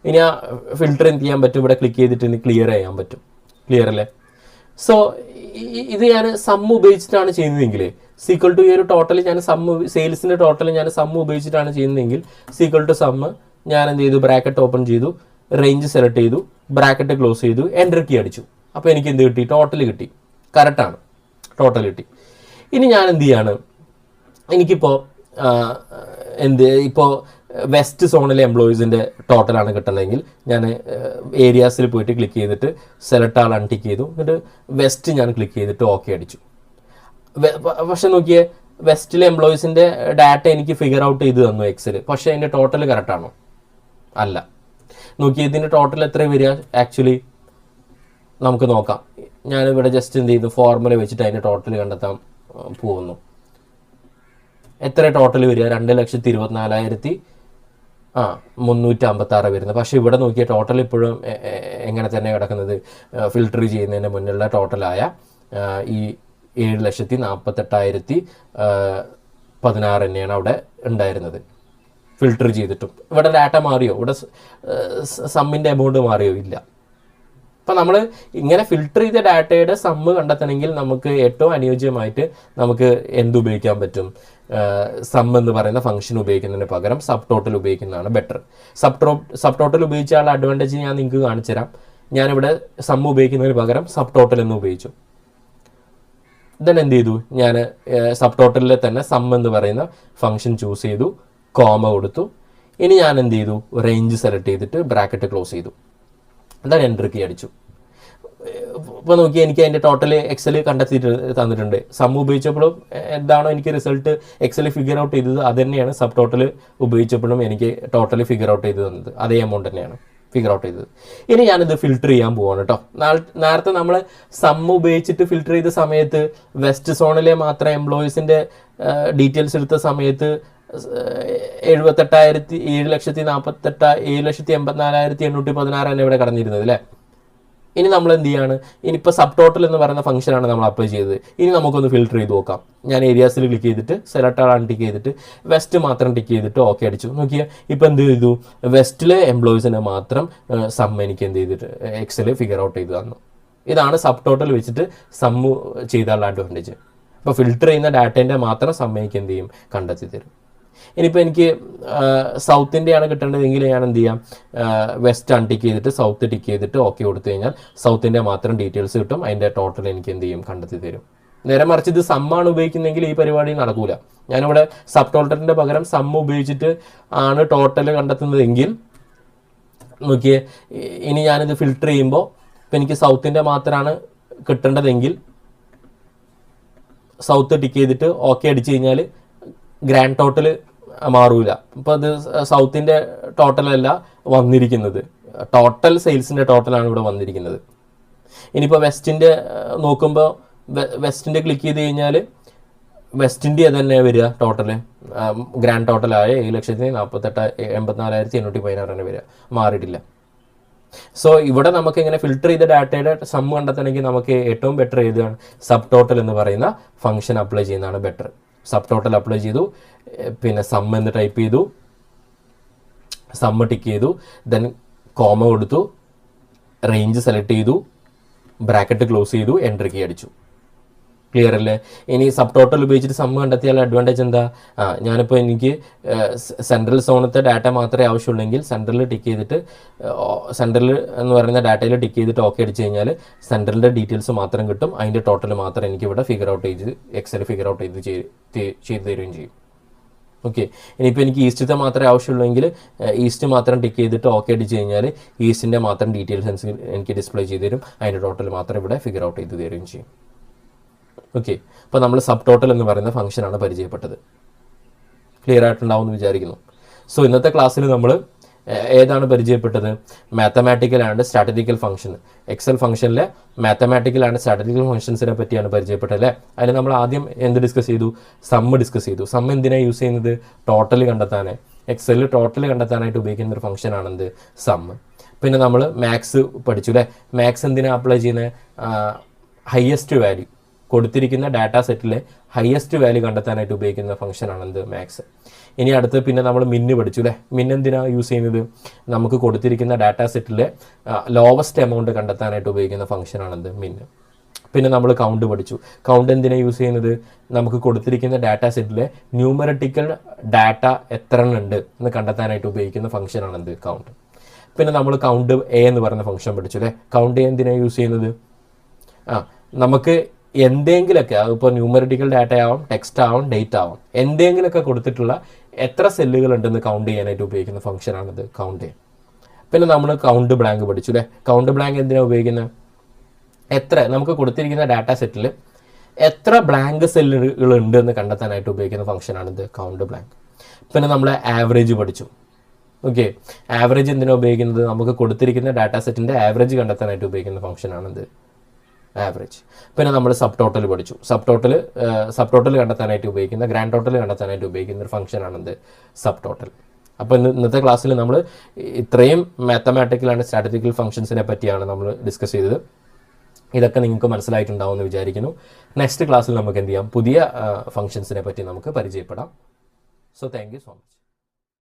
ഇനി ആ ഫിൽട്ടർ എന്ത് ചെയ്യാൻ പറ്റും, ഇവിടെ ക്ലിക്ക് ചെയ്തിട്ട് ഇനി ക്ലിയർ ചെയ്യാൻ പറ്റും. ക്ലിയർ അല്ലേ? സോ ഇത് ഞാൻ സം ഉപയോഗിച്ചിട്ടാണ് ചെയ്യുന്നതെങ്കിൽ സീക്വൽ ടു ഈ ഒരു ടോട്ടൽ ഞാൻ സെയിൽസിൻ്റെ ടോട്ടൽ ഞാൻ സം ഉപയോഗിച്ചിട്ടാണ് ചെയ്യുന്നതെങ്കിൽ സീക്വൽ ടു സം ഞാൻ എന്ത് ചെയ്തു, ബ്രാക്കറ്റ് ഓപ്പൺ ചെയ്തു, റേഞ്ച് സെലക്ട് ചെയ്തു, ബ്രാക്കറ്റ് ക്ലോസ് ചെയ്തു, എൻ്റർ കീ അടിച്ചു. അപ്പോൾ എനിക്ക് എന്ത് കിട്ടി, ടോട്ടൽ കിട്ടി. കറക്റ്റാണ്, ടോട്ടൽ കിട്ടി. ഇനി ഞാൻ എന്ത് ചെയ്യാണ്, എനിക്കിപ്പോൾ ഇപ്പോൾ വെസ്റ്റ് സോണിലെ എംപ്ലോയീസിൻ്റെ ടോട്ടലാണ് കിട്ടണമെങ്കിൽ ഞാൻ ഏരിയാസിൽ പോയിട്ട് ക്ലിക്ക് ചെയ്തിട്ട് സെലക്ട് ആൾ അൺടിക്ക് ചെയ്തു, എന്നിട്ട് വെസ്റ്റ് ഞാൻ ക്ലിക്ക് ചെയ്തിട്ട് ഓക്കെ അടിച്ചു. പക്ഷെ നോക്കിയേ, വെസ്റ്റിലെ എംപ്ലോയീസിൻ്റെ ഡാറ്റ എനിക്ക് ഫിഗർ ഔട്ട് ചെയ്ത് തന്നു എക്സൽ, പക്ഷേ അതിൻ്റെ ടോട്ടൽ കറക്റ്റാണോ? അല്ല. നോക്കിയേ, ഇതിൻ്റെ ടോട്ടൽ എത്ര വരിക ആക്ച്വലി നമുക്ക് നോക്കാം. ഞാനിവിടെ ജസ്റ്റ് എന്ത് ചെയ്തു, ഫോർമുല വെച്ചിട്ട് അതിൻ്റെ ടോട്ടൽ കണ്ടെത്താൻ പോകുന്നു. എത്ര ടോട്ടൽ വരിക, 2,24,356 വരുന്നത്. പക്ഷേ ഇവിടെ നോക്കിയ ടോട്ടൽ ഇപ്പോഴും എങ്ങനെ തന്നെ കിടക്കുന്നത്, ഫിൽട്ടർ ചെയ്യുന്നതിന് മുന്നിലുള്ള ടോട്ടലായ ഈ 7,48,016 തന്നെയാണ് അവിടെ ഉണ്ടായിരുന്നത്. ഫിൽട്ടർ ചെയ്തിട്ടും ഇവിടെ ഡാറ്റ മാറിയോ, ഇവിടെ സമ്മിൻ്റെ എമൗണ്ട് മാറിയോ? ഇല്ല. അപ്പം നമ്മൾ ഇങ്ങനെ ഫിൽട്ടർ ചെയ്ത ഡാറ്റയുടെ സമ്മ് കണ്ടെത്തണമെങ്കിൽ നമുക്ക് ഏറ്റവും അനുയോജ്യമായിട്ട് നമുക്ക് എന്തുപയോഗിക്കാൻ പറ്റും, സം എന്ന് പറയുന്ന ഫംഗ്ഷൻ ഉപയോഗിക്കുന്നതിന് പകരം സബ് ടോട്ടൽ ഉപയോഗിക്കുന്നതാണ് ബെറ്റർ. സബ് ടോട്ടൽ ഉപയോഗിച്ചാലുള്ള അഡ്വാൻറ്റേജ് ഞാൻ നിങ്ങൾക്ക് കാണിച്ചു തരാം. ഞാനിവിടെ സം ഉപയോഗിക്കുന്നതിന് പകരം സബ് ടോട്ടൽ എന്ന് ഉപയോഗിച്ചു. ദെൻ എന്ത് ചെയ്തു, ഞാൻ സബ് ടോട്ടലിൽ തന്നെ സം എന്ന് പറയുന്ന ഫംഗ്ഷൻ ചൂസ് ചെയ്തു, കോമ കൊടുത്തു. ഇനി ഞാൻ എന്ത് ചെയ്തു, റേഞ്ച് സെലക്ട് ചെയ്തിട്ട് ബ്രാക്കറ്റ് ക്ലോസ് ചെയ്തു, എന്താണ് എൻ്റർ കീ അടിച്ചു. ഇപ്പോൾ നോക്കി എനിക്ക് അതിൻ്റെ ടോട്ടൽ എക്സൽ കണ്ടെത്തിയിട്ട് തന്നിട്ടുണ്ട്. സം ഉപയോഗിച്ചപ്പോഴും എന്താണോ എനിക്ക് റിസൾട്ട് എക്സൽ ഫിഗർ ഔട്ട് ചെയ്തത് അത് തന്നെയാണ് സബ് ടോട്ടൽ ഉപയോഗിച്ചപ്പോഴും എനിക്ക് ടോട്ടൽ ഫിഗർ ഔട്ട് ചെയ്ത് തന്നത്. അതേ എമൗണ്ട് തന്നെയാണ് ഫിഗർ ഔട്ട് ചെയ്തത്. ഇനി ഞാനിത് ഫിൽട്ടർ ചെയ്യാൻ പോവാണ് കേട്ടോ. നേരത്തെ നമ്മൾ സം ഉപയോഗിച്ചിട്ട് ഫിൽട്ടർ ചെയ്ത സമയത്ത് വെസ്റ്റ് സോണിലെ മാത്രം എംപ്ലോയീസിൻ്റെ ഡീറ്റെയിൽസ് എടുത്ത സമയത്ത് 7,84,844,816 ഇവിടെ കടന്നിരുന്നത് അല്ലേ. ഇനി നമ്മൾ എന്ത് ചെയ്യാണ്, ഇനിയിപ്പോൾ സബ് ടോട്ടൽ എന്ന് പറയുന്ന ഫംഗ്ഷനാണ് നമ്മൾ അപ്ലൈ ചെയ്തത്. ഇനി നമുക്കൊന്ന് ഫിൽറ്റർ ചെയ്ത് നോക്കാം. ഞാൻ ഏരിയാസിൽ ക്ലിക്ക് ചെയ്തിട്ട് സെലക്ട് ആണ് ടിക്ക് ചെയ്തിട്ട് വെസ്റ്റ് മാത്രം ടിക്ക് ചെയ്തിട്ട് ഓക്കെ അടിച്ചു. നോക്കിയാൽ ഇപ്പോൾ എന്ത് ചെയ്തു, വെസ്റ്റിലെ എംപ്ലോയീസിനെ മാത്രം സം എനിക്ക് എന്ത് ചെയ്തിട്ട് എക്സൽ ഫിഗർ ഔട്ട് ചെയ്ത് തന്നു. ഇതാണ് സബ് ടോട്ടൽ വെച്ചിട്ട് സമ്മ് ചെയ്താലുള്ള അഡ്വാൻറ്റേജ്. അപ്പോൾ ഫിൽറ്റർ ചെയ്യുന്ന ഡാറ്റേൻ്റെ മാത്രം സം എനിക്ക് എന്ത് ചെയ്യും, കണ്ടെത്തി തരും. ഇനിയിപ്പോൾ എനിക്ക് സൗത്തിൻ്റെയാണ് കിട്ടേണ്ടതെങ്കിൽ ഞാൻ എന്ത് ചെയ്യാം, വെസ്റ്റ് അൺടിക്ക് ചെയ്തിട്ട് സൗത്ത് ടിക്ക് ചെയ്തിട്ട് ഓക്കെ കൊടുത്തു കഴിഞ്ഞാൽ സൗത്തിൻ്റെ മാത്രം ഡീറ്റെയിൽസ് കിട്ടും. അതിൻ്റെ ടോട്ടൽ എനിക്ക് എന്ത് ചെയ്യും, കണ്ടെത്തി തരും. നേരെ മറിച്ച് ഇത് സമ്മാണ് ഉപയോഗിക്കുന്നതെങ്കിൽ ഈ പരിപാടി നടക്കൂല. ഞാനിവിടെ സബ് ടോട്ടലിൻ്റെ പകരം സമ്മ് ഉപയോഗിച്ചിട്ട് ആണ് ടോട്ടൽ കണ്ടെത്തുന്നതെങ്കിൽ നോക്കിയേ, ഇനി ഞാനിത് ഫിൽറ്റർ ചെയ്യുമ്പോൾ ഇപ്പം എനിക്ക് സൗത്തിൻ്റെ മാത്രമാണ് കിട്ടേണ്ടതെങ്കിൽ സൗത്ത് ടിക്ക് ചെയ്തിട്ട് ഓക്കെ അടിച്ചു കഴിഞ്ഞാൽ ഗ്രാൻഡ് ടോട്ടൽ മാറൂല. ഇപ്പോൾ അത് സൗത്തിൻ്റെ ടോട്ടലല്ല വന്നിരിക്കുന്നത്, ടോട്ടൽ സെയിൽസിൻ്റെ ടോട്ടലാണ് ഇവിടെ വന്നിരിക്കുന്നത്. ഇനിയിപ്പോൾ വെസ്റ്റിൻ്റെ നോക്കുമ്പോൾ വെസ്റ്റിൻ്റെ ക്ലിക്ക് ചെയ്ത് കഴിഞ്ഞാൽ വെസ്റ്റിൻ്റെ തന്നെ വരിക ടോട്ടൽ, ഗ്രാൻഡ് ടോട്ടലായ 7,48,84,816 വരിക, മാറിയിട്ടില്ല. സോ ഇവിടെ നമുക്ക് ഇങ്ങനെ ഫിൽറ്റർ ചെയ്ത ഡാറ്റയുടെ സം കണ്ടെത്തണമെങ്കിൽ നമുക്ക് ഏറ്റവും ബെറ്റർ ഏതാണ്, സബ് ടോട്ടൽ എന്ന് പറയുന്ന ഫംഗ്ഷൻ അപ്ലൈ ചെയ്യുന്നതാണ് ബെറ്റർ. സബ് ടോട്ടൽ അപ്ലൈ ചെയ്തു, പിന്നെ സം എന്ന് ടൈപ്പ് ചെയ്തു, സമ്മ് ടിക്ക് ചെയ്തു, ദെൻ കോമ കൊടുത്തു, റേഞ്ച് സെലക്ട് ചെയ്തു, ബ്രാക്കറ്റ് ക്ലോസ് ചെയ്തു, എൻ്റർ കീ അടിച്ചു. ക്ലിയർ അല്ലേ? ഇനി സബ് ടോട്ടൽ ഉപയോഗിച്ചിട്ട് സമ്മ് കണ്ടെത്തിയാൽ അഡ്വാൻറ്റേജ് എന്താ, ഞാനിപ്പോൾ എനിക്ക് സെൻട്രൽ സോണത്തെ ഡാറ്റ മാത്രമേ ആവശ്യമുള്ളെങ്കിൽ സെൻട്രലിൽ ടിക്ക് ചെയ്തിട്ട് സെൻട്രൽ എന്ന് പറയുന്ന ഡാറ്റയിൽ ടിക്ക് ചെയ്തിട്ട് ഓക്കെ അടിച്ചു കഴിഞ്ഞാൽ സെൻട്രലിൻ്റെ ഡീറ്റെയിൽസ് മാത്രം കിട്ടും. അതിൻ്റെ ടോട്ടൽ മാത്രം എനിക്ക് ഇവിടെ ഫിഗർ ഔട്ട് ചെയ്ത് എക്സൽ ഫിഗർ ഔട്ട് ചെയ്ത് ചെയ്ത് തരുകയും ചെയ്യും. ഓക്കെ, ഇനിയിപ്പോൾ എനിക്ക് ഈസ്റ്റത്തെ മാത്രമേ ആവശ്യമുള്ളെങ്കിൽ ഈസ്റ്റ് മാത്രം ടിക്ക് ചെയ്തിട്ട് ഓക്കെ അടിച്ചു കഴിഞ്ഞാൽ ഈസ്റ്റിൻ്റെ മാത്രം ഡീറ്റെയിൽസ് എനിക്ക് ഡിസ്പ്ലേ ചെയ്ത് തരും. അതിൻ്റെ ടോട്ടൽ മാത്രം ഇവിടെ ഫിഗർ ഔട്ട് ചെയ്ത് തരുകയും ചെയ്യും. ഓക്കെ, അപ്പോൾ നമ്മൾ സബ് ടോട്ടൽ എന്ന് പറയുന്ന ഫംഗ്ഷനാണ് പരിചയപ്പെട്ടത്. ക്ലിയർ ആയിട്ടുണ്ടാവുമെന്ന് വിചാരിക്കുന്നു. സോ ഇന്നത്തെ ക്ലാസ്സിൽ നമ്മൾ ഏതാണ് പരിചയപ്പെട്ടത്, mathematical and statistical function. Excel ഫംഗ്ഷനിലെ മാത്തമാറ്റിക്കൽ ആൻഡ് സ്റ്റാറ്റിസ്റ്റിക്കൽ ഫംഗ്ഷൻസിനെ പറ്റിയാണ് പരിചയപ്പെട്ടത് അല്ലേ. അതിൽ നമ്മൾ ആദ്യം എന്ത് ഡിസ്കസ് ചെയ്തു, സമ്മ് ഡിസ്കസ് ചെയ്തു. സമ്മ് എന്തിനാണ് യൂസ് ചെയ്യുന്നത്, ടോട്ടൽ കണ്ടെത്താൻ. എക്സലിൽ ടോട്ടൽ കണ്ടെത്താനായിട്ട് ഉപയോഗിക്കുന്ന ഒരു ഫംഗ്ഷനാണെന്ത്, സമ്മ്. പിന്നെ നമ്മൾ മാത്സ് പഠിച്ചു അല്ലേ. മാത്സ് എന്തിനാണ് അപ്ലൈ ചെയ്യുന്നത്, ഹയസ്റ്റ് വാല്യൂ കൊടുത്തിരിക്കുന്ന ഡാറ്റാ സെറ്റിലെ ഹയസ്റ്റ് വാല്യൂ കണ്ടെത്താനായിട്ട് ഉപയോഗിക്കുന്ന ഫംഗ്ഷനാണ് എന്ത്, മാത്സ്. ഇനി അടുത്ത് പിന്നെ നമ്മൾ മിന്ന് പഠിച്ചു അല്ലേ. മിന്ന് എന്തിനാണ് യൂസ് ചെയ്യുന്നത്, നമുക്ക് കൊടുത്തിരിക്കുന്ന ഡാറ്റാ സെറ്റിലെ ലോവസ്റ്റ് എമൗണ്ട് കണ്ടെത്താനായിട്ട് ഉപയോഗിക്കുന്ന ഫംഗ്ഷനാണ് എന്ത്, മിന്ന്. പിന്നെ നമ്മൾ കൗണ്ട് പഠിച്ചു. കൗണ്ട് എന്തിനാണ് യൂസ് ചെയ്യുന്നത്, നമുക്ക് കൊടുത്തിരിക്കുന്ന ഡാറ്റാ സെറ്റിലെ ന്യൂമറിറ്റിക്കൽ ഡാറ്റ എത്ര ഉണ്ട് എന്ന് കണ്ടെത്താനായിട്ട് ഉപയോഗിക്കുന്ന ഫംഗ്ഷനാണ് എന്ത്, കൗണ്ട്. പിന്നെ നമ്മൾ കൗണ്ട് എ എന്ന് പറയുന്ന ഫംഗ്ഷൻ പഠിച്ചു അല്ലേ. കൗണ്ട് എ എന്തിനാണ് യൂസ് ചെയ്യുന്നത്, നമുക്ക് എന്തെങ്കിലുമൊക്കെ, അതിപ്പോൾ ന്യൂമറിറ്റിക്കൽ ഡാറ്റ ആവാം, ടെക്സ്റ്റ് ആവാം, ഡേറ്റ് ആവാം, എന്തെങ്കിലുമൊക്കെ കൊടുത്തിട്ടുള്ള എത്ര സെല്ലുകൾ ഉണ്ടെന്ന് കൗണ്ട് ചെയ്യാനായിട്ട് ഉപയോഗിക്കുന്ന ഫംഗ്ഷനാണിത്, കൗണ്ട് ചെയ്യാൻ. പിന്നെ നമ്മൾ കൗണ്ട് ബ്ലാങ്ക് പഠിച്ചു അല്ലേ. കൗണ്ട് ബ്ലാങ്ക് എന്തിനാണ് ഉപയോഗിക്കുന്നത്, എത്ര നമുക്ക് കൊടുത്തിരിക്കുന്ന ഡാറ്റാ സെറ്റിൽ എത്ര ബ്ലാങ്ക് സെല്ലുകൾ ഉണ്ട് എന്ന് കണ്ടെത്താനായിട്ട് ഉപയോഗിക്കുന്ന ഫംഗ്ഷനാണിത്, കൗണ്ട് ബ്ലാങ്ക്. പിന്നെ നമ്മൾ ആവറേജ് പഠിച്ചു. ഓക്കെ, ആവറേജ് എന്തിനാണ് ഉപയോഗിക്കുന്നത്, നമുക്ക് കൊടുത്തിരിക്കുന്ന ഡാറ്റാ സെറ്റിൻ്റെ ആവറേജ് കണ്ടെത്താനായിട്ട് ഉപയോഗിക്കുന്ന ഫംഗ്ഷനാണിത്, ആവറേജ്. പിന്നെ നമ്മൾ സബ് ടോട്ടൽ പഠിച്ചു. സബ് ടോട്ടൽ കണ്ടെത്താനായിട്ട് ഉപയോഗിക്കുന്ന, ഗ്രാൻഡ് ടോട്ടൽ കണ്ടെത്താനായിട്ട് ഉപയോഗിക്കുന്ന ഒരു ഫംഗ്ഷനാണെന്ത്, സബ് ടോട്ടൽ. അപ്പോൾ ഇന്നത്തെ ക്ലാസ്സിൽ നമ്മൾ ഇത്രയും മാത്തമാറ്റിക്കൽ ആൻഡ് സ്റ്റാറ്റിസ്റ്റിക്കൽ ഫംഗ്ഷൻസിനെ പറ്റിയാണ് നമ്മൾ ഡിസ്കസ് ചെയ്തത്. ഇതൊക്കെ നിങ്ങൾക്ക് മനസ്സിലായിട്ടുണ്ടാവുമെന്ന് വിചാരിക്കുന്നു. നെക്സ്റ്റ് ക്ലാസ്സിൽ നമുക്ക് എന്ത് ചെയ്യാം, പുതിയ ഫംഗ്ഷൻസിനെ പറ്റി നമുക്ക് പരിചയപ്പെടാം. So thank you so much.